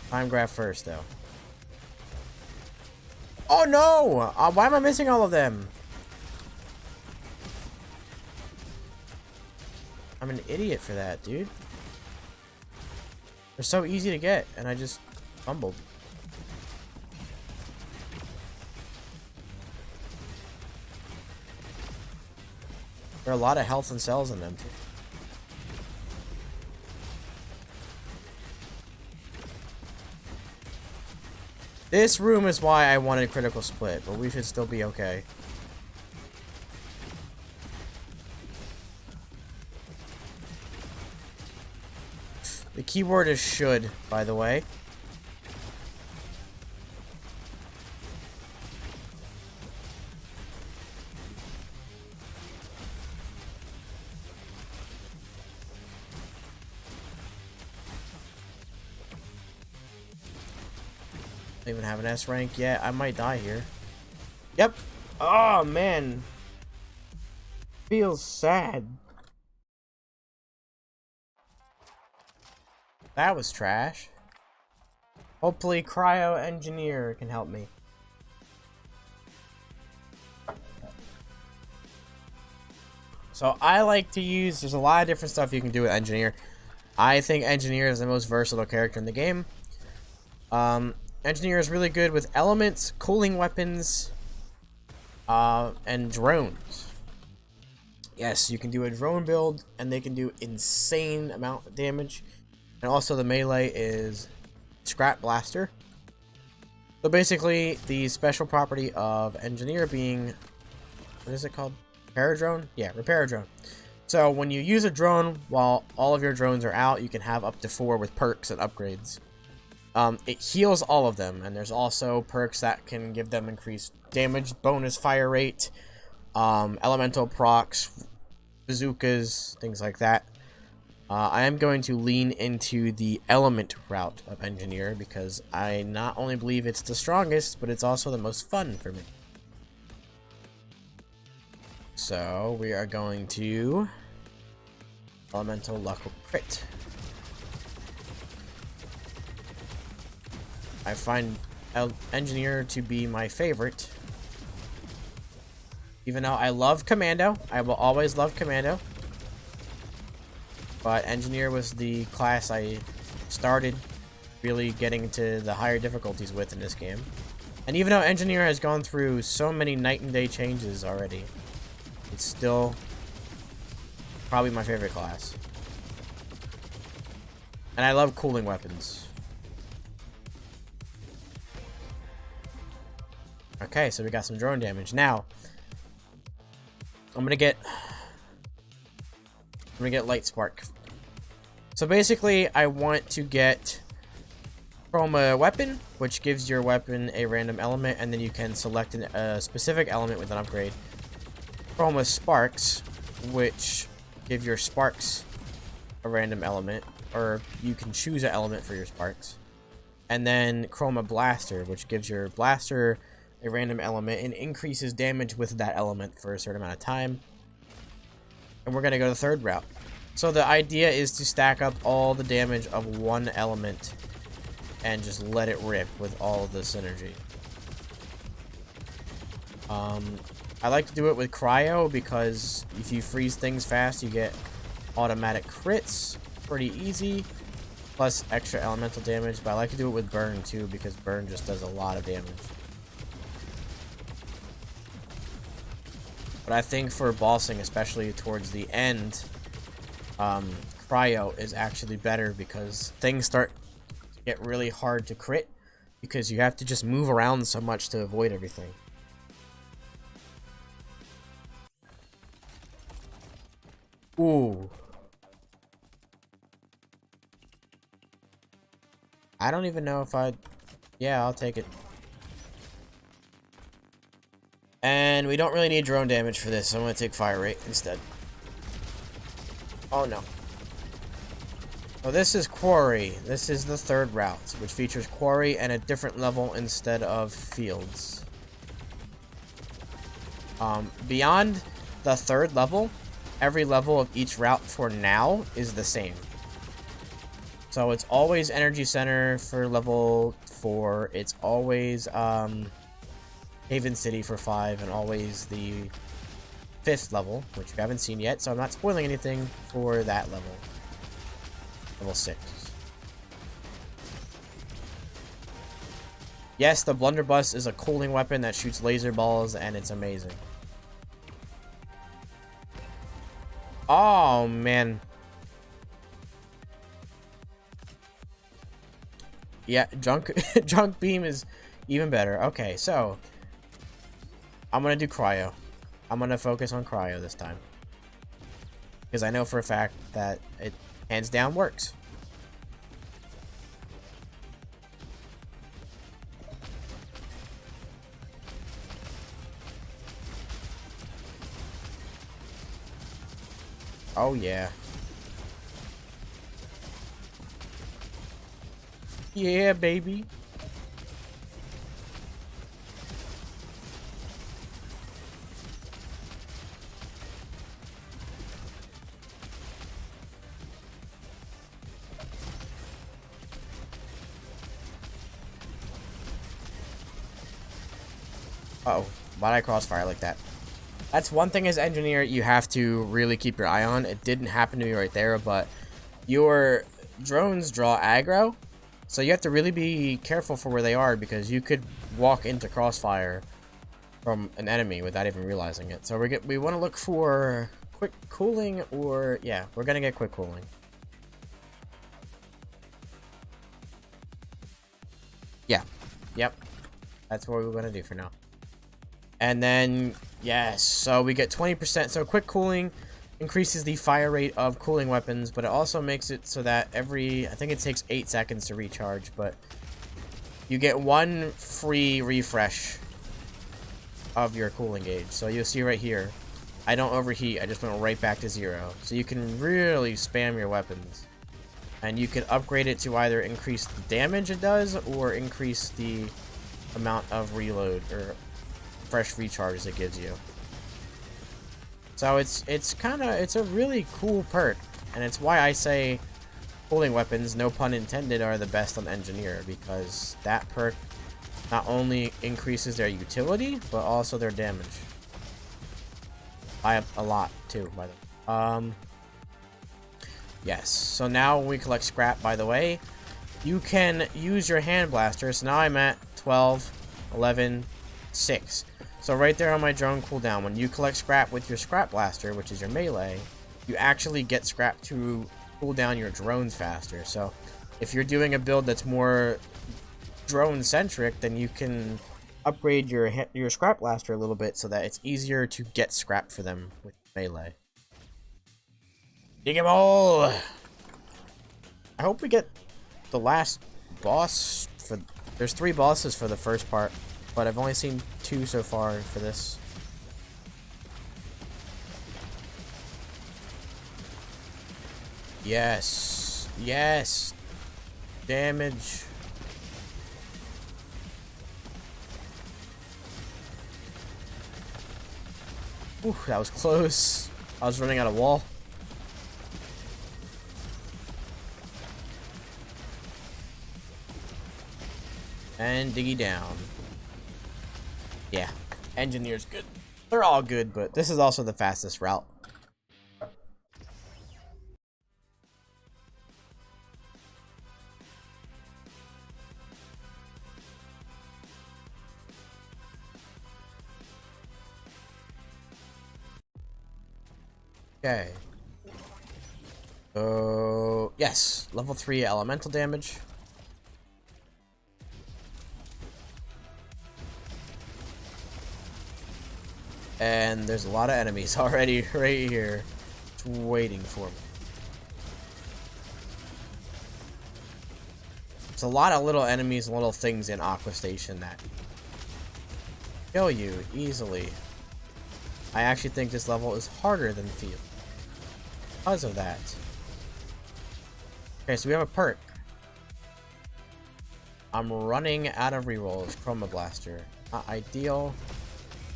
Time graft first, though. Oh no! Why am I missing all of them? I'm an idiot for that, dude. They're so easy to get, and I just fumbled. There are a lot of health and cells in them, too. This room is why I wanted critical split, but we should still be okay. The keyword is should, by the way. Don't even have an S rank yet. I might die here. Yep. Oh, man. Feels sad. That was trash. Hopefully Cryo Engineer can help me. So I like to use, there's a lot of different stuff you can do with Engineer. I think Engineer is the most versatile character in the game. Engineer is really good with elements, cooling weapons, and drones. Yes, you can do a drone build, and they can do insane amount of damage. And also the melee is Scrap Blaster. So basically, the special property of Engineer being, what is it called? Repair drone? Yeah, repair drone. So when you use a drone while all of your drones are out, you can have up to 4 with perks and upgrades. It heals all of them, and there's also perks that can give them increased damage, bonus fire rate, elemental procs, bazookas, things like that. I am going to lean into the element route of Engineer because I not only believe it's the strongest, but it's also the most fun for me. So we are going to elemental luck crit. I find Engineer to be my favorite. Even though I love Commando, I will always love Commando. But Engineer was the class I started really getting to the higher difficulties with in this game. And even though Engineer has gone through so many night and day changes already, it's still probably my favorite class. And I love cooling weapons. Okay, so we got some drone damage. Now, I'm gonna get light spark. So basically, I want to get chroma weapon, which gives your weapon a random element, and then you can select a specific element with an upgrade. Chroma Sparks, which give your sparks a random element, or you can choose an element for your sparks. And then Chroma Blaster, which gives your blaster a random element and increases damage with that element for a certain amount of time. And we're going to go to the third route. So the idea is to stack up all the damage of one element and just let it rip with all the synergy. I like to do it with Cryo because if you freeze things fast, you get automatic crits pretty easy, plus extra elemental damage. But I like to do it with Burn too because Burn just does a lot of damage. But I think for bossing, especially towards the end, Cryo is actually better because things start to get really hard to crit because you have to just move around so much to avoid everything. Ooh. I don't even know if I'd... Yeah, I'll take it. And we don't really need drone damage for this, so I'm going to take fire rate instead. Oh no. So this is Quarry. This is the third route, which features Quarry and a different level instead of fields. Beyond the third level, every level of each route for now is the same. So it's always Energy Center for level 4. It's always Haven City for 5, and always the 5th level, which you haven't seen yet. So I'm not spoiling anything for that level. Level 6. Yes, the Blunderbuss is a cooling weapon that shoots laser balls, and it's amazing. Oh, man. Yeah, Junk Beam is even better. Okay, so I'm going to do Cryo. I'm going to focus on Cryo this time. Because I know for a fact that it hands down works. Oh, yeah. Yeah, baby. Uh-oh. Why'd I crossfire like that? That's one thing as engineer you have to really keep your eye on. It didn't happen to me right there, but your drones draw aggro, so you have to really be careful for where they are because you could walk into crossfire from an enemy without even realizing it. So we want to look for quick cooling, or yeah, we're gonna get quick cooling. Yeah, yep, that's what we're gonna do for now. And then, yes, so we get 20%. So quick cooling increases the fire rate of cooling weapons, but it also makes it so that I think it takes 8 seconds to recharge, but you get 1 free refresh of your cooling gauge. So you'll see right here, I don't overheat, I just went right back to 0. So you can really spam your weapons. And you can upgrade it to either increase the damage it does, or increase the amount of reload, or fresh recharges it gives you. So it's a really cool perk, and it's why I say cooling weapons, no pun intended, are the best on engineer, because that perk not only increases their utility but also their damage by a lot too, by the way. Yes, so now we collect scrap. By the way, you can use your hand blaster. So now I'm at 12, 11, 6. So right there on my drone cooldown, when you collect scrap with your scrap blaster, which is your melee, you actually get scrap to cool down your drones faster. So if you're doing a build that's more drone centric, then you can upgrade your scrap blaster a little bit so that it's easier to get scrap for them with melee. Dig 'em all! I hope we get the last boss for... There's 3 bosses for the first part, but I've only seen 2 so far for this. Yes. Yes. Damage. Ooh, that was close. I was running out of wall. And diggy down. Yeah, engineer's good. They're all good, but this is also the fastest route. Okay. So, yes, level 3 elemental damage. And there's a lot of enemies already right here. Just waiting for me. There's a lot of little enemies and little things in Aqua Station that kill you easily. I actually think this level is harder than Field because of that. Okay, so we have a perk. I'm running out of rerolls. Chroma Blaster. Not ideal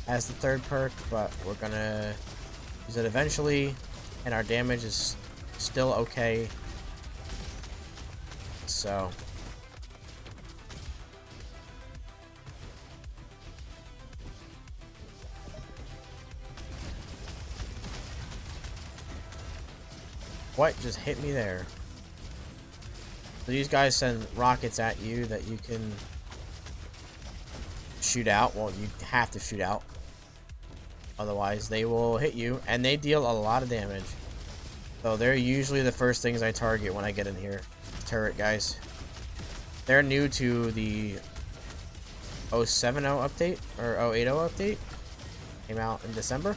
as the third perk, but we're gonna use it eventually, and our damage is still okay. So what just hit me there? So these guys send rockets at you that you can shoot out. Well, you have to shoot out. Otherwise, they will hit you, and they deal a lot of damage. So they're usually the first things I target when I get in here. Turret guys. They're new to the 070 update, or 080 update. Came out in December.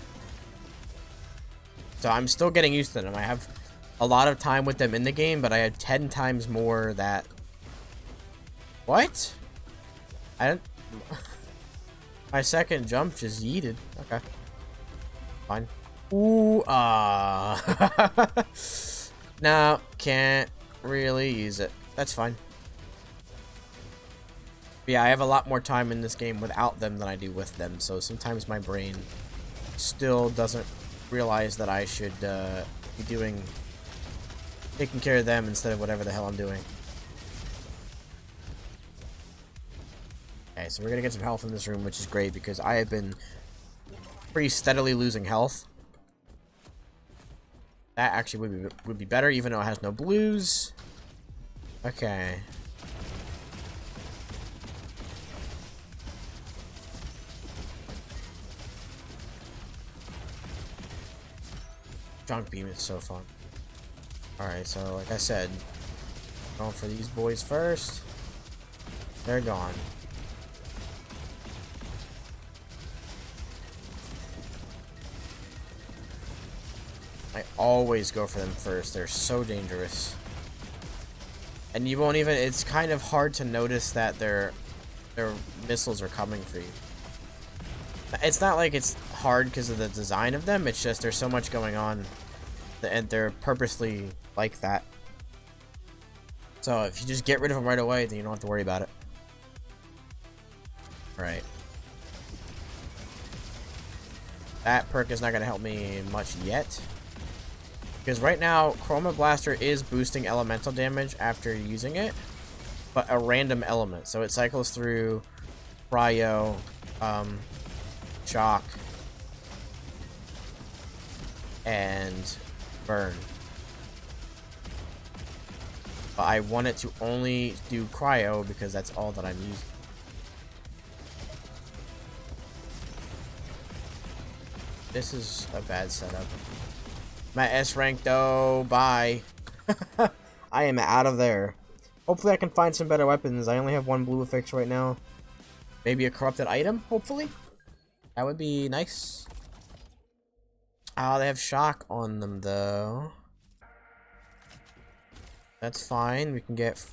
So I'm still getting used to them. I have a lot of time with them in the game, but I had 10 times more that... What? I don't... My second jump just yeeted. Okay. Fine. Ooh, no, can't really use it. That's fine. But yeah, I have a lot more time in this game without them than I do with them, so sometimes my brain still doesn't realize that I should be taking care of them instead of whatever the hell I'm doing. Okay, so we're gonna get some health in this room, which is great because I have been pretty steadily losing health. That actually would be better, even though it has no blues. Okay. Junk beam is so fun. Alright, so like I said, going for these boys first. They're gone. I always go for them first. They're so dangerous. And you won't even... It's kind of hard to notice that their missiles are coming for you. It's not like it's hard because of the design of them. It's just there's so much going on. And they're purposely like that. So if you just get rid of them right away, then you don't have to worry about it. Alright. That perk is not going to help me much yet. Because right now, Chroma Blaster is boosting elemental damage after using it, but a random element. So it cycles through Cryo, Shock, and Burn. But I want it to only do Cryo because that's all that I'm using. This is a bad setup. My S rank though, bye. I am out of there. Hopefully I can find some better weapons. I only have one blue affix right now. Maybe a corrupted item, hopefully. That would be nice. Oh, they have shock on them though. That's fine. We can get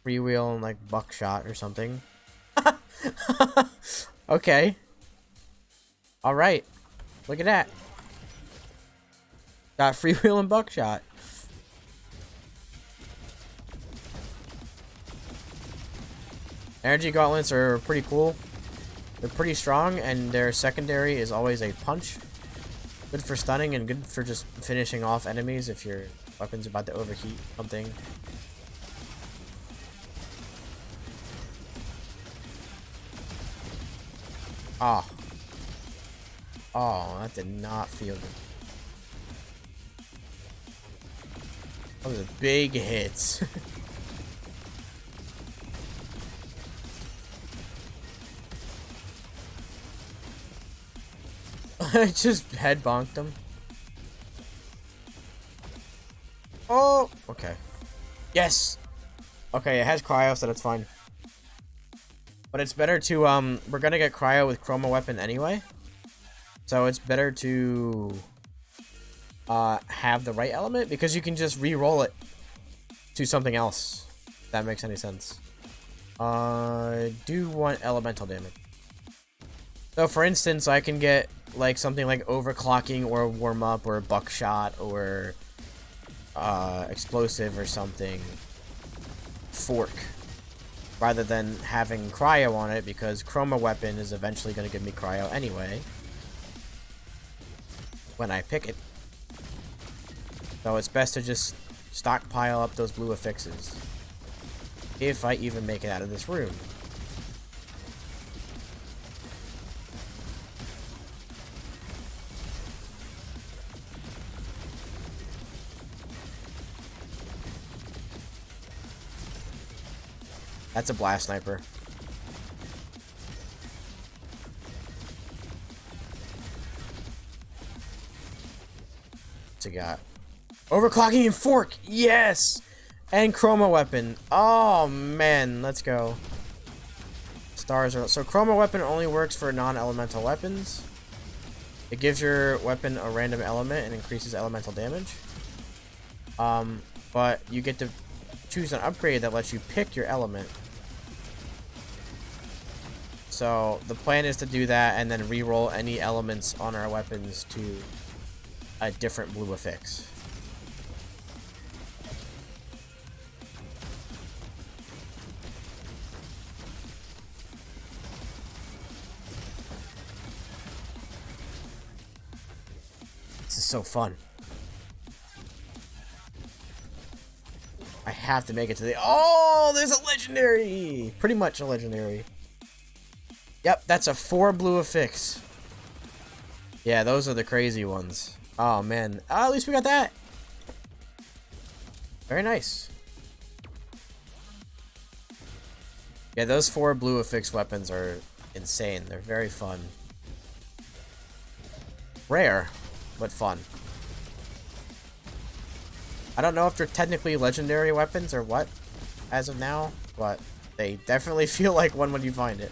freewheel and like buckshot or something. Okay. Alright. Look at that. Got freewheel and buckshot. Energy gauntlets are pretty cool. They're pretty strong, and their secondary is always a punch. Good for stunning and good for just finishing off enemies if your weapon's about to overheat something. Oh. Oh, that did not feel good. Those are big hits. I just head bonked him. Oh, okay. Yes. Okay, it has cryo, so that's fine. But it's better to we're gonna get cryo with chroma weapon anyway, so it's better to have the right element because you can just re-roll it to something else. If that makes any sense. I do want elemental damage. So for instance, I can get like something like overclocking or warm up or buckshot or explosive or something fork rather than having cryo on it because chroma weapon is eventually going to give me cryo anyway when I pick it. So it's best to just stockpile up those blue affixes if I even make it out of this room. That's a blast sniper. What's it got? Overclocking and fork! Yes! And chroma weapon. Oh man, let's go. Stars are... So chroma weapon only works for non-elemental weapons. It gives your weapon a random element and increases elemental damage. But you get to choose an upgrade that lets you pick your element. So the plan is to do that and then re-roll any elements on our weapons to a different blue affix. This is so fun. I have to make it to the... Oh, there's a legendary! Pretty much a legendary. Yep, that's a 4 blue affix. Yeah, those are the crazy ones. Oh, man. Oh, at least we got that. Very nice. Yeah, those 4 blue affix weapons are insane. They're very fun. Rare, but fun. I don't know if they're technically legendary weapons or what, as of now, but they definitely feel like one when you find it.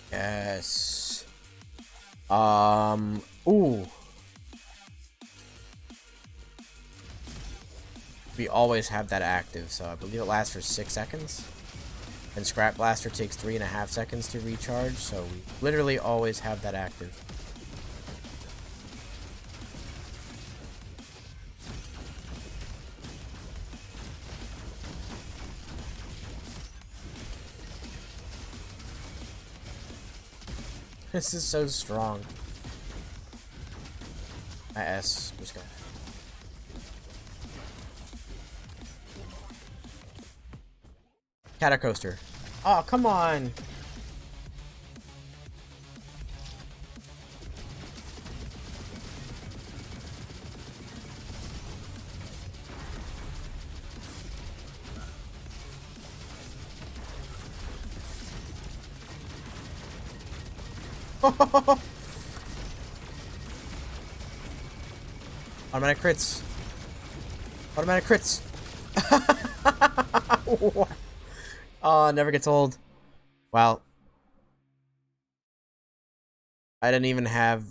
Yes. Ooh. We always have that active, so I believe it lasts for 6 seconds. And Scrap Blaster takes 3.5 seconds to recharge, so we literally always have that active. This is so strong. S. Let's go. Catacoaster. Oh, come on. Automatic crits. Automatic crits. What? Oh, it never gets old. Well, I didn't even have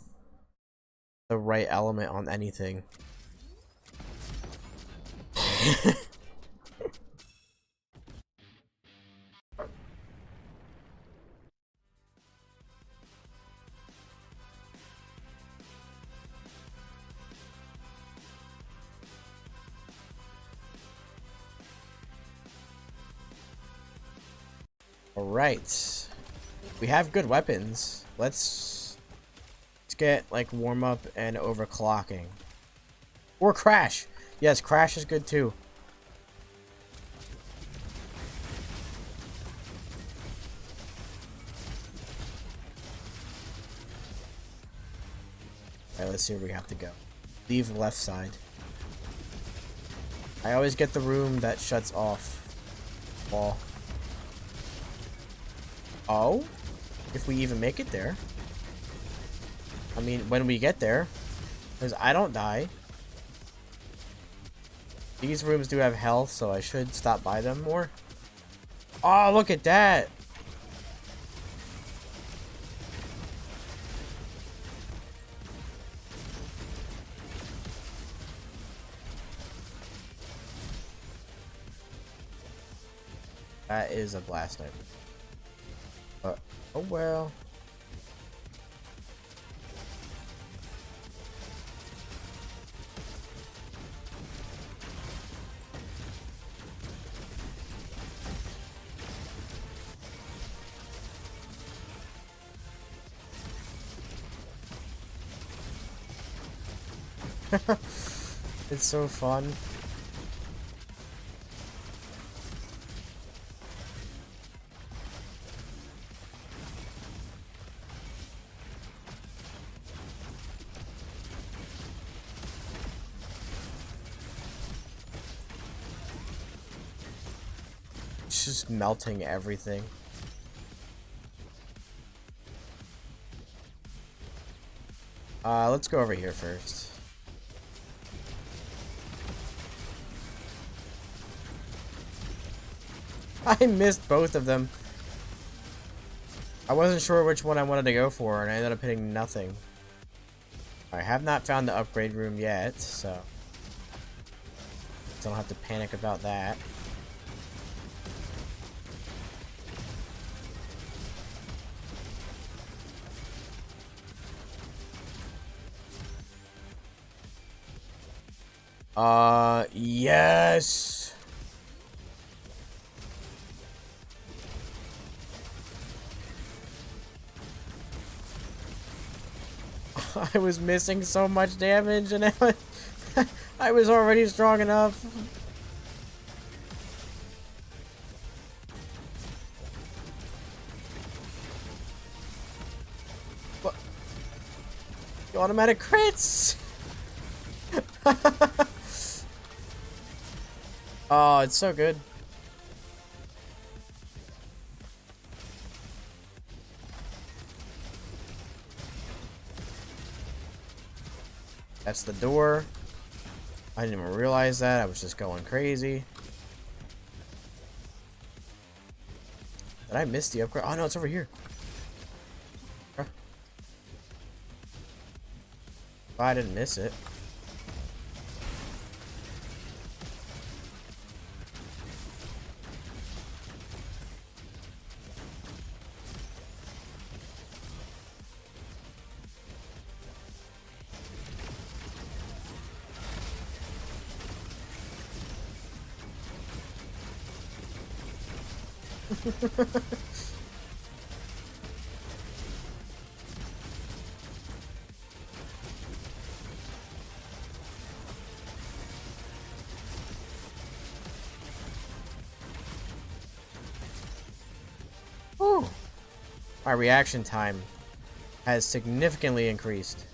the right element on anything. Alright. We have good weapons. Let's get like warm up and overclocking. Or crash. Yes, crash is good too. Alright, let's see where we have to go. Leave the left side. I always get the room that shuts off. Wall. Oh? If we even make it there. I mean, when we get there. Because I don't die. These rooms do have health, so I should stop by them more. Oh, look at that! That is a blast knife. But, oh well. It's so fun. It's just melting everything. Let's go over here first. I missed both of them. I wasn't sure which one I wanted to go for, and I ended up hitting nothing. I have not found the upgrade room yet, so don't have to panic about that. Yes. I was missing so much damage, and I was already strong enough. What? The automatic crits! Oh, it's so good. That's the door. I didn't even realize that. I was just going crazy. Did I miss the upgrade? Oh no, it's over here. Huh. I didn't miss it. Whew. My reaction time has significantly increased.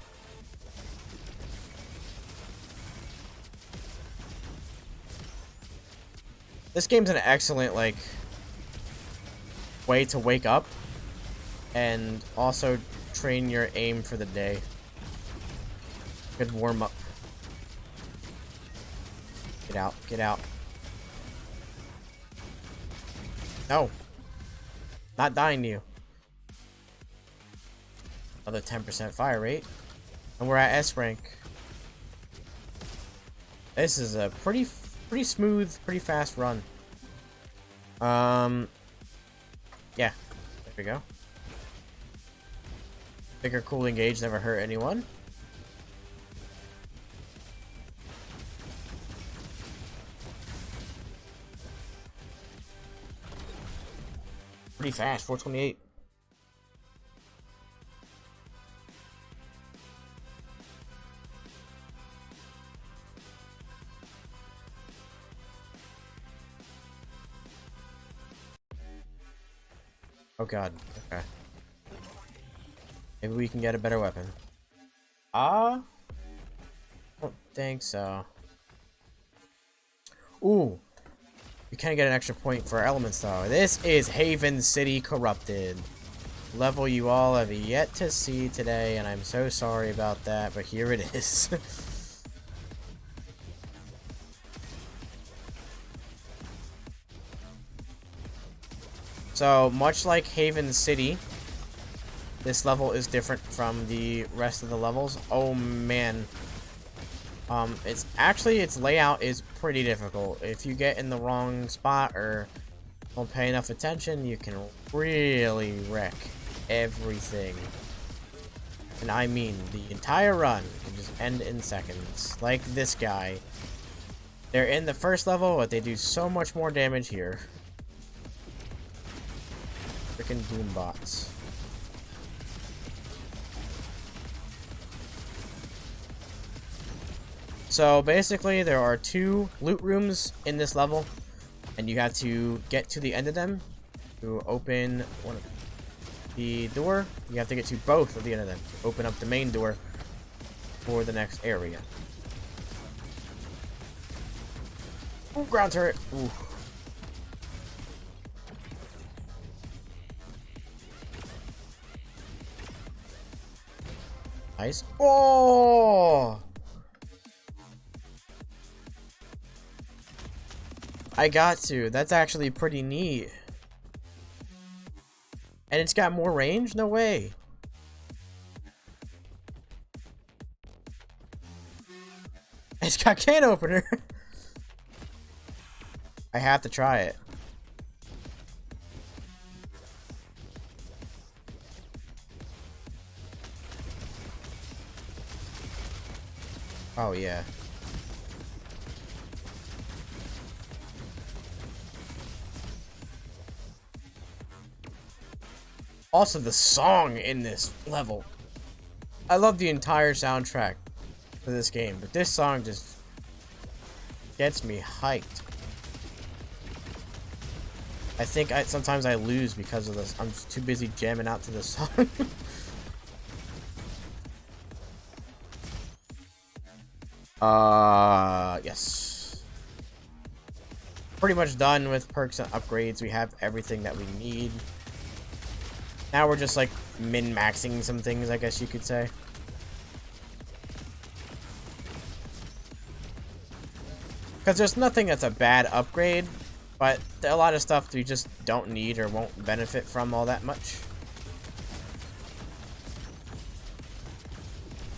This game's an excellent, like, way to wake up and also train your aim for the day. Good warm up. Get out, get out. No. Not dying to you. Another 10% fire rate. And we're at S rank. This is a pretty smooth, pretty fast run. Yeah. There we go. Bigger cooling gauge never hurt anyone. Pretty fast, 428. Oh god, okay. Maybe we can get a better weapon. I don't think so. Ooh. We can get an extra point for elements though. This is Haven City Corrupted. Level you all have yet to see today, and I'm so sorry about that, but here it is. So, much like Haven City, this level is different from the rest of the levels. Oh man. Its layout is pretty difficult. If you get in the wrong spot or don't pay enough attention, you can really wreck everything. And I mean, the entire run can just end in seconds. Like this guy. They're in the first level, but they do so much more damage here. Freaking Doom bots. So basically there are 2 loot rooms in this level, and you have to get to the end of them to open one of the door. You have to get to both of the end of them to open up the main door for the next area. Ooh, ground turret. Ooh. Nice. Oh! I got to. That's actually pretty neat. And it's got more range? No way. It's got can opener. I have to try it. Oh yeah. Also, the song in this level. I love the entire soundtrack for this game, but this song just gets me hyped. I think sometimes I lose because of this. I'm just too busy jamming out to this song. Yes. Pretty much done with perks and upgrades. We have everything that we need. Now we're just like min-maxing some things, I guess you could say. Because there's nothing that's a bad upgrade, but a lot of stuff we just don't need or won't benefit from all that much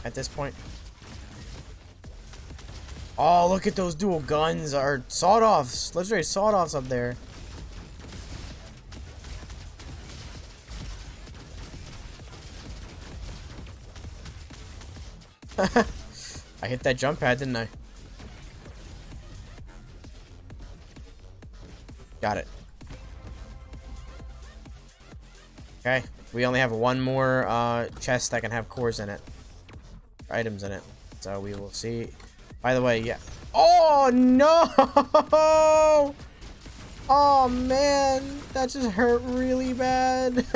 at this point. Oh, look at those dual guns, or sawed-offs. Legendary sawed-offs up there. I hit that jump pad, didn't I? Got it. Okay, we only have one more chest that can have cores in it. Items in it. So we will see. By the way, yeah. Oh, no! Oh, man. That just hurt really bad.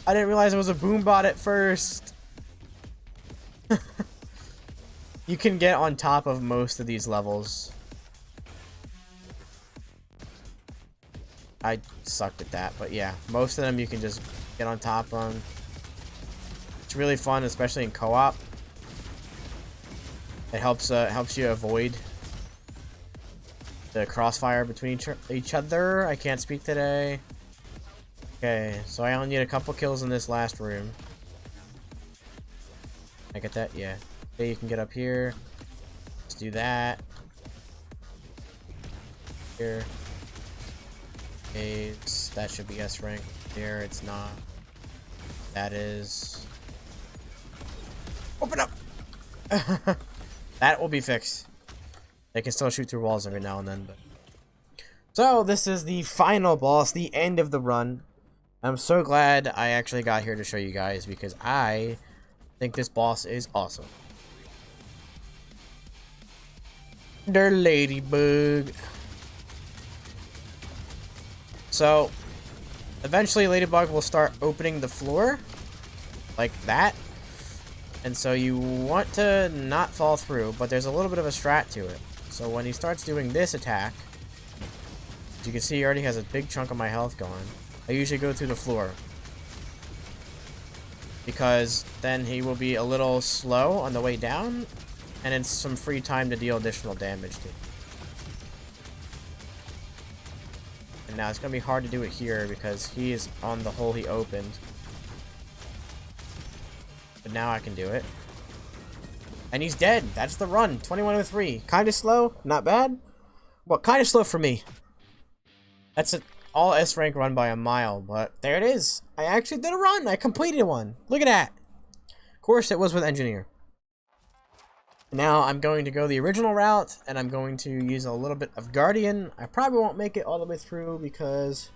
I didn't realize it was a boom bot at first. You can get on top of most of these levels. I sucked at that, but yeah, most of them you can just get on top of. It's really fun, especially in co-op. It helps you avoid the crossfire between each other. I can't speak today. Okay, so I only need a couple kills in this last room. I get that? Yeah. Okay, you can get up here. Let's do that. Here. Okay, that should be S rank. There, it's not. That is. Open up! That will be fixed. They can still shoot through walls every now and then, but. So, this is the final boss, the end of the run. I'm so glad I actually got here to show you guys because I think this boss is awesome. Der Ladybug. So, eventually Ladybug will start opening the floor like that. And so you want to not fall through, but there's a little bit of a strat to it. So when he starts doing this attack, as you can see he already has a big chunk of my health going. I usually go through the floor. Because then he will be a little slow on the way down, and it's some free time to deal additional damage to. And now it's going to be hard to do it here because he is on the hole he opened. But now I can do it. And he's dead. That's the run. 2103. Kind of slow. Not bad. Well, kind of slow for me. That's an all S rank run by a mile. But there it is. I actually did a run. I completed one. Look at that. Of course, it was with Engineer. Now I'm going to go the original route. And I'm going to use a little bit of Guardian. I probably won't make it all the way through because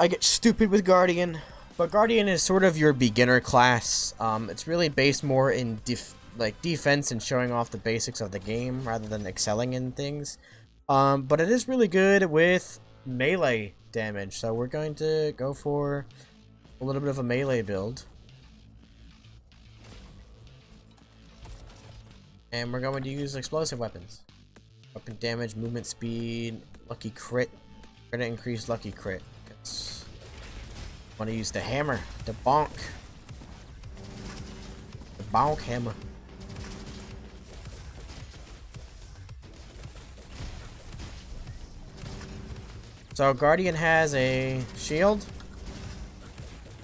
I get stupid with Guardian. But Guardian is sort of your beginner class. It's really based more in defense and showing off the basics of the game rather than excelling in things. But it is really good with melee damage. So we're going to go for a little bit of a melee build. And we're going to use explosive weapons. Weapon damage, movement speed, lucky crit. We're going to increase lucky crit. Want to use the hammer, the bonk hammer. So Guardian has a shield,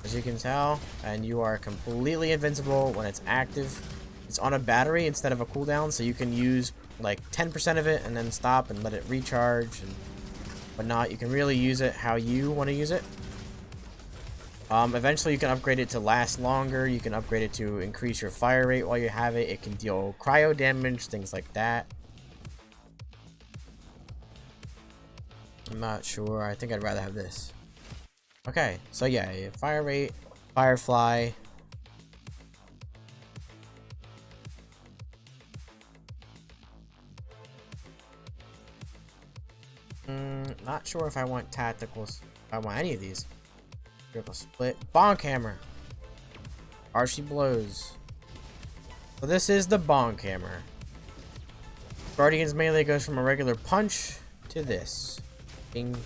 as you can tell, and you are completely invincible when it's active. It's on a battery instead of a cooldown, so you can use like 10% of it and then stop and let it recharge and whatnot. You can really use it how you want to use it. Eventually you can upgrade it to last longer. You can upgrade it to increase your fire rate while you have it. It can deal cryo damage, things like that. I'm not sure. I think I'd rather have this. Okay, so yeah, fire rate, firefly. Not sure if I want tacticals. If I want any of these. Triple split. Bonk hammer. Archie blows. So this is the bonk hammer. Guardian's melee goes from a regular punch to this. Bing.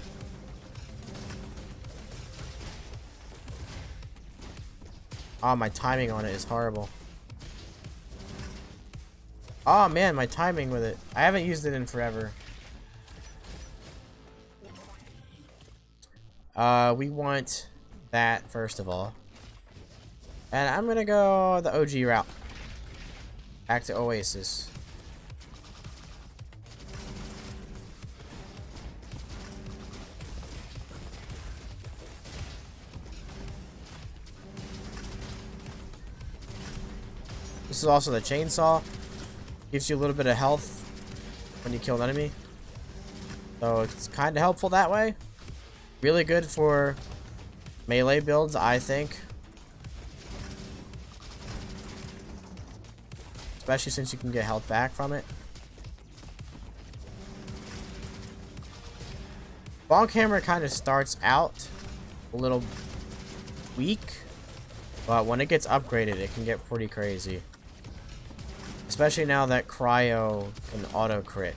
Oh, my timing on it is horrible. Oh man, my timing with it. I haven't used it in forever. We want that first of all. And I'm gonna go the OG route. Back to Oasis. This is also the chainsaw. Gives you a little bit of health when you kill an enemy. So it's kind of helpful that way. Really good for melee builds, I think. Especially since you can get health back from it. Bonk hammer kind of starts out a little weak, but when it gets upgraded, it can get pretty crazy. Especially now that cryo can auto crit.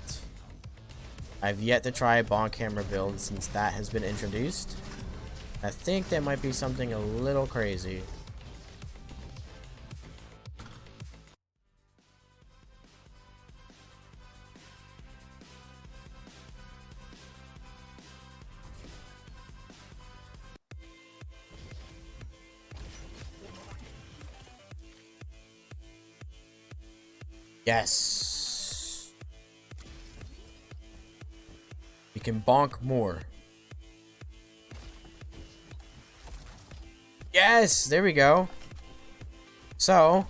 I've yet to try a bonk hammer build since that has been introduced. I think that might be something a little crazy. Yes. We can bonk more. Yes, there we go. So,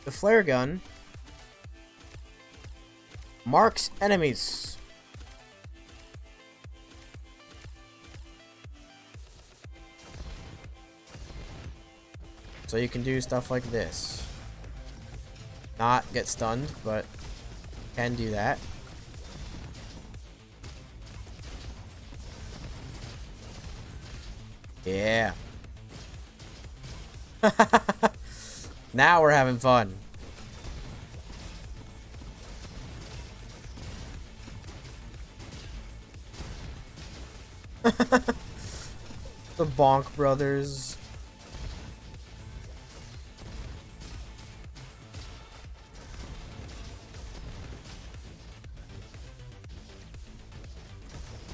the flare gun marks enemies. So you can do stuff like this. Not get stunned, but can do that. Yeah. Now we're having fun. The Bonk Brothers.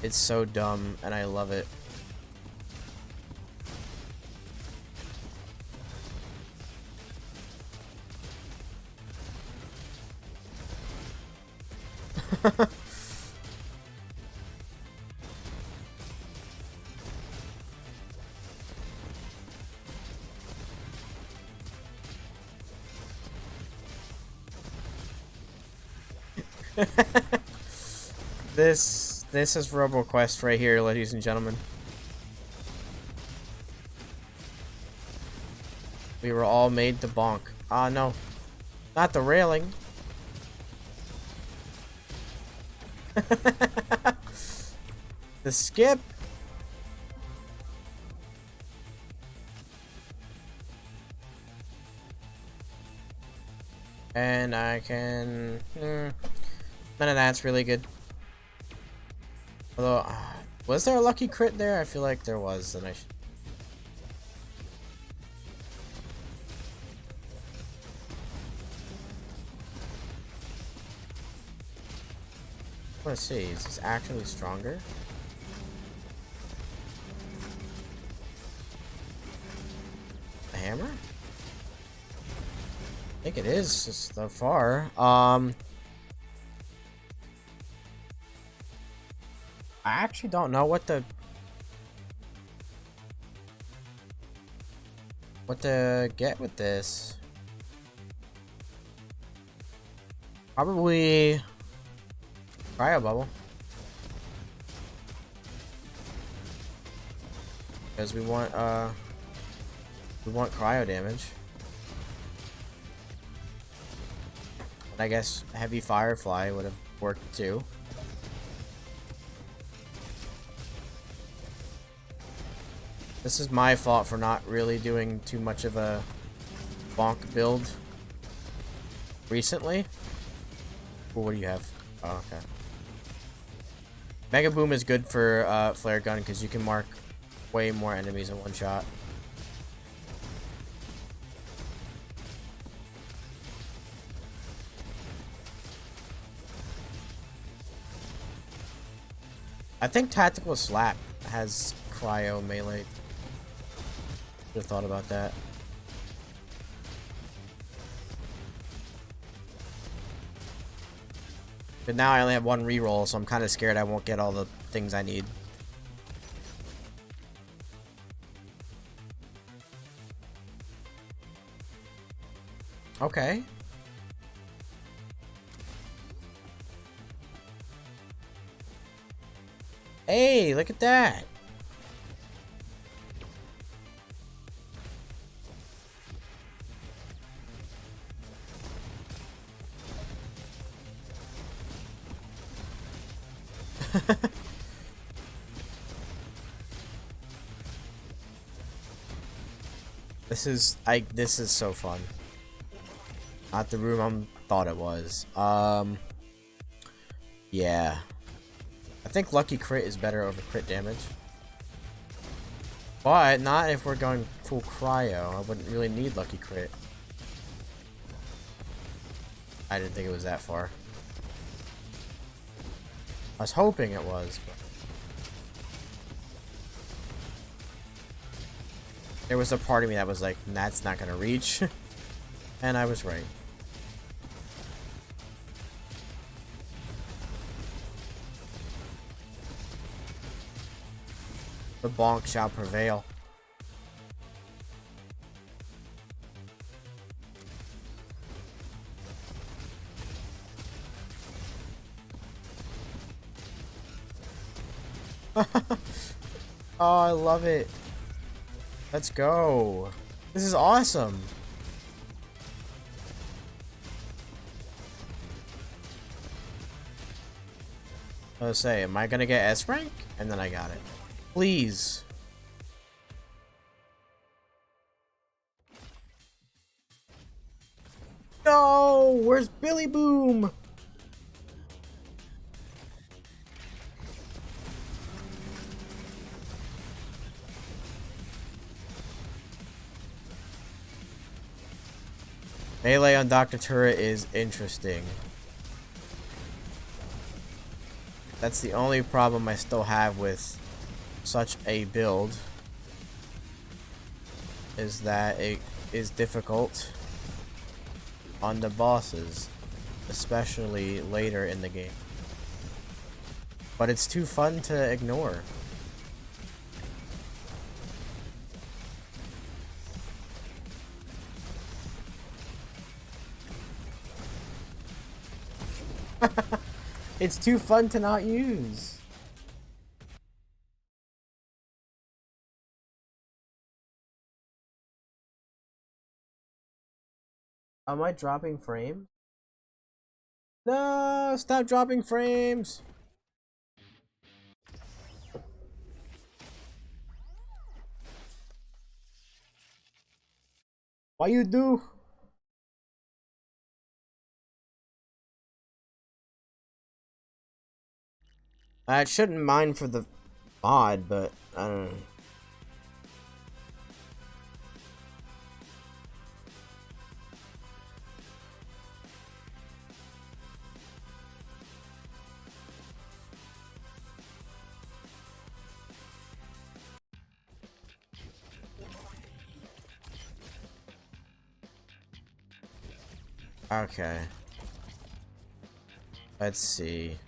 It's so dumb, and I love it. This is RoboQuest right here, ladies and gentlemen. We were all made to bonk. Ah, no. Not the railing. The skip. And I can... none of that's really good. Although, was there a lucky crit there? I feel like there was, and I should... I want to see, is this actually stronger? The hammer? I think it is, so far. I actually don't know what to get with this. Probably cryo bubble, because we want cryo damage. And I guess heavy firefly would have worked too. This is my fault for not really doing too much of a bonk build recently. Well, what do you have? Oh, okay. Mega Boom is good for flare gun because you can mark way more enemies in one shot. I think Tactical Slap has cryo melee. Should have thought about that. But now I only have one reroll, so I'm kind of scared I won't get all the things I need. Okay. Hey, look at that. This is so fun. Not the room I thought it was. Yeah. I think Lucky Crit is better over crit damage. But not if we're going full cryo. I wouldn't really need Lucky Crit. I didn't think it was that far. I was hoping it was, but there was a part of me that was like, that's not gonna reach. And I was right. The bonk shall prevail. Oh, I love it. Let's go. This is awesome. Let's say, am I gonna get S rank? And then I got it. Please. No! Where's Billy Boom? Melee on Dr. Turret is interesting. That's the only problem I still have with such a build, is that it is difficult on the bosses, especially later in the game. But it's too fun to ignore. It's too fun to not use. Am I dropping frames? No, stop dropping frames. Why you do? I shouldn't mind for the mod, but I don't know. Okay. Let's see.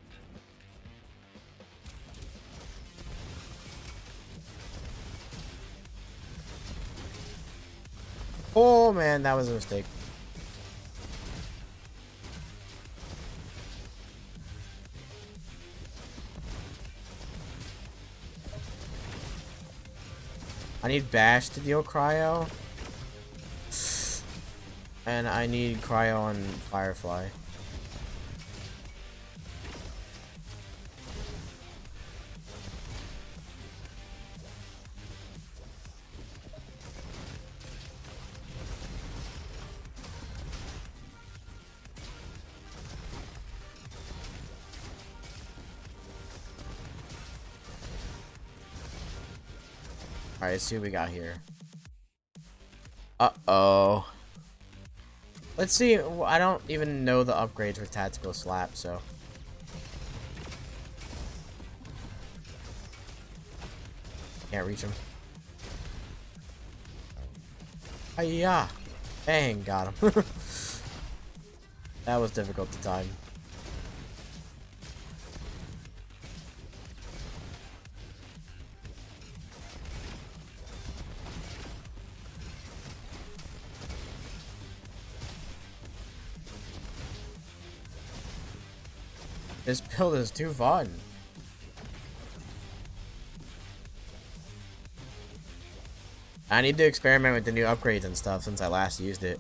Oh man, that was a mistake. I need Bash to deal cryo. And I need cryo on Firefly. Alright, let's see what we got here. Uh-oh. Let's see. I don't even know the upgrades for Tactical Slap, so. Can't reach him. Hiya! Dang, got him. That was difficult to time. This build is too fun. I need to experiment with the new upgrades and stuff since I last used it.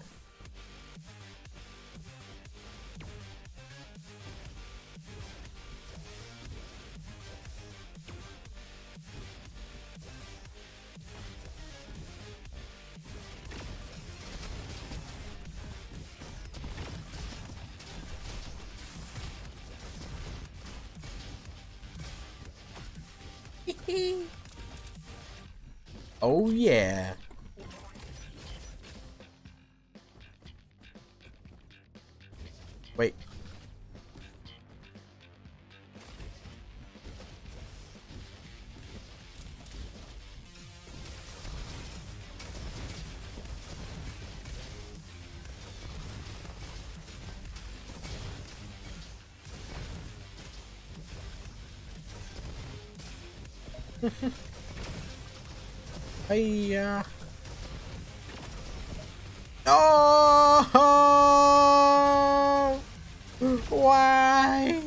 Oh yeah. Wait. Hiya. Oh! Why?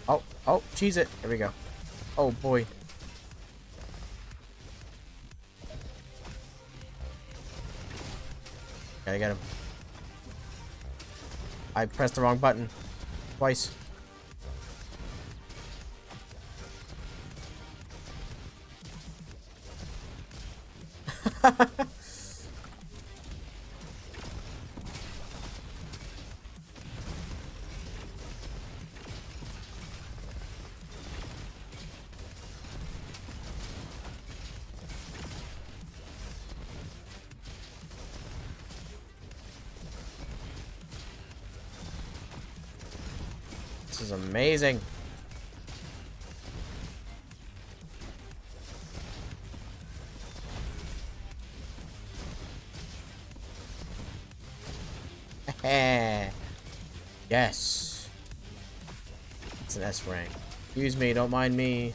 Oh, cheese it. There we go. Oh boy. Gotta get him. I pressed the wrong button. Twice. This is amazing. Yes. It's an S rank. Excuse me, don't mind me.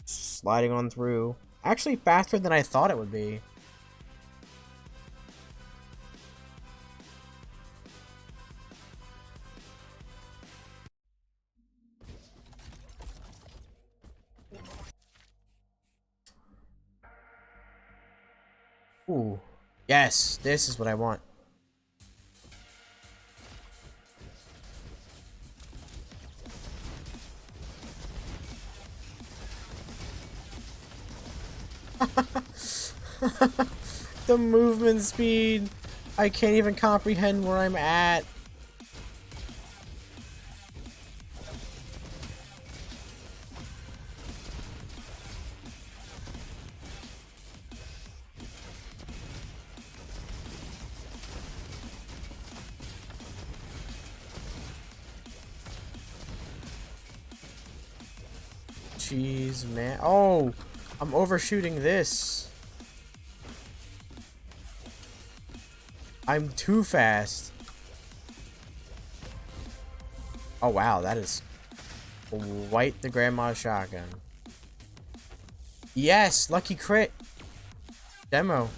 Sliding on through. Actually faster than I thought it would be. Ooh. Yes, this is what I want. The movement speed. I can't even comprehend where I'm at. Jeez, man. Oh, I'm overshooting this. I'm too fast. Oh, wow. That is quite the grandma's shotgun. Yes, lucky crit. Demo.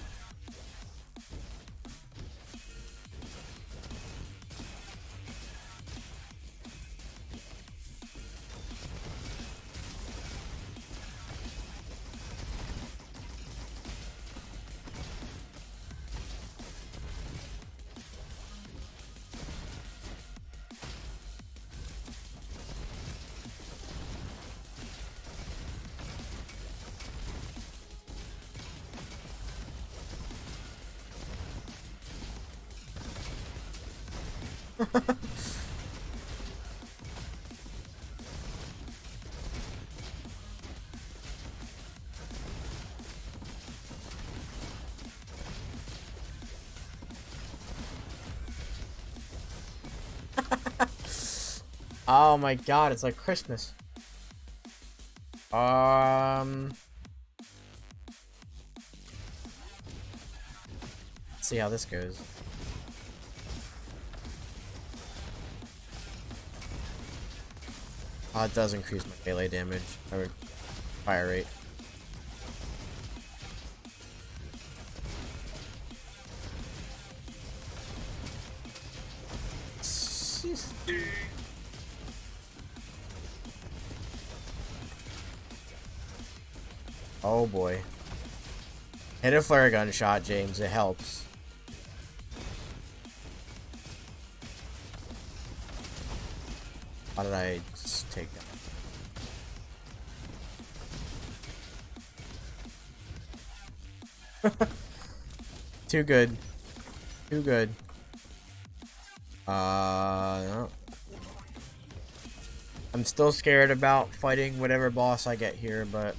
Oh my god, it's like Christmas. Let's see how this goes. Oh, it does increase my melee damage or fire rate. Oh boy. Hit a flare gun shot, James. It helps. How did I just take that? Too good. Too good. No. I'm still scared about fighting whatever boss I get here, but...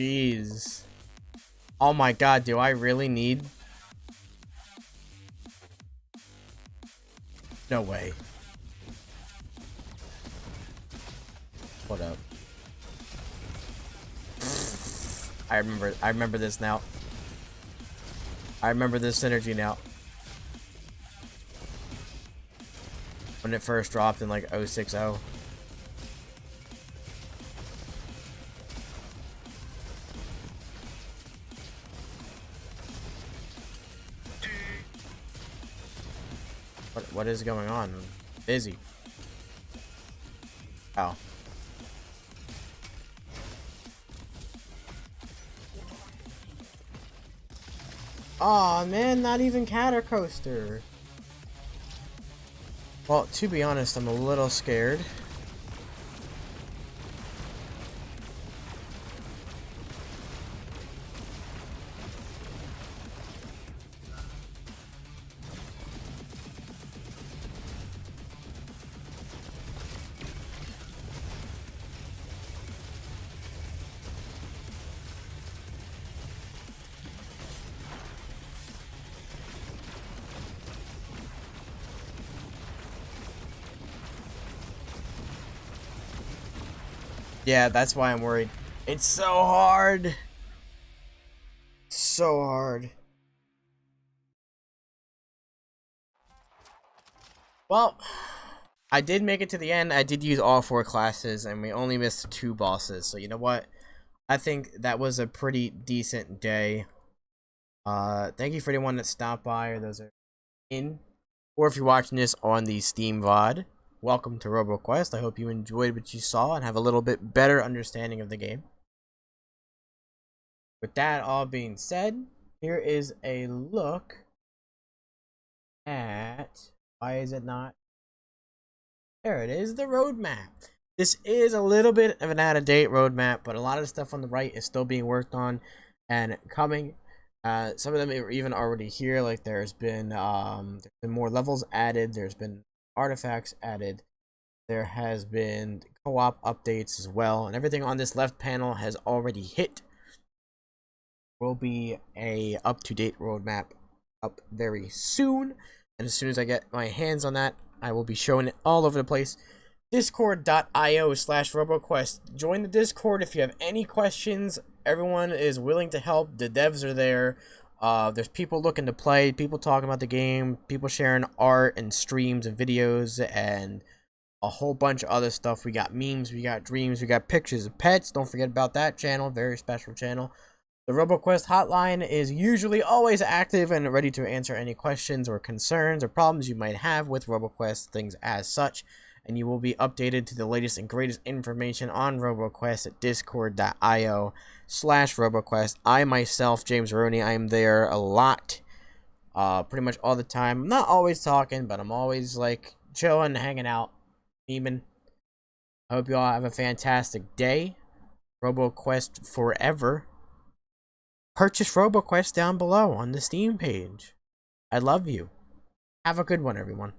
Jeez. Oh my god, do I really need... No way. What up? I remember this now. I remember this synergy now. When it first dropped in like 060. What is going on? I'm busy. Oh. Aw, man, not even Catter Coaster. Well, to be honest, I'm a little scared. Yeah, that's why I'm worried. It's so hard. So hard. Well, I did make it to the end. I did use all 4 classes, and we only missed 2 bosses. So you know what? I think that was a pretty decent day. Thank you for anyone that stopped by, or those are in, or if you're watching this on the Steam VOD. Welcome to RoboQuest. I hope you enjoyed what you saw and have a little bit better understanding of the game. With that all being said, here is a look at, why is it not? There it is, the roadmap. This is a little bit of an out-of-date roadmap, but a lot of the stuff on the right is still being worked on and coming. Some of them are even already here. Like there's been more levels added. There's been artifacts added. There has been co-op updates as well, and everything on this left panel has already hit. Will be a up-to-date roadmap up very soon, and as soon as I get my hands on that, I will be showing it all over the place. Discord.io/RoboQuest. Join the Discord if you have any questions. Everyone is willing to help. The devs are there. There's people looking to play, people talking about the game, people sharing art and streams and videos, and a whole bunch of other stuff. We got memes, we got dreams, we got pictures of pets. Don't forget about that channel, very special channel. The RoboQuest hotline is usually always active and ready to answer any questions or concerns or problems you might have with RoboQuest, things as such. And you will be updated to the latest and greatest information on RoboQuest at discord.io/RoboQuest. I myself, James Roney, I am there a lot, pretty much all the time. I'm not always talking, but I'm always like chilling, hanging out, memeing. I hope you all have a fantastic day. RoboQuest forever. Purchase RoboQuest down below on the Steam page. I love you. Have a good one, everyone.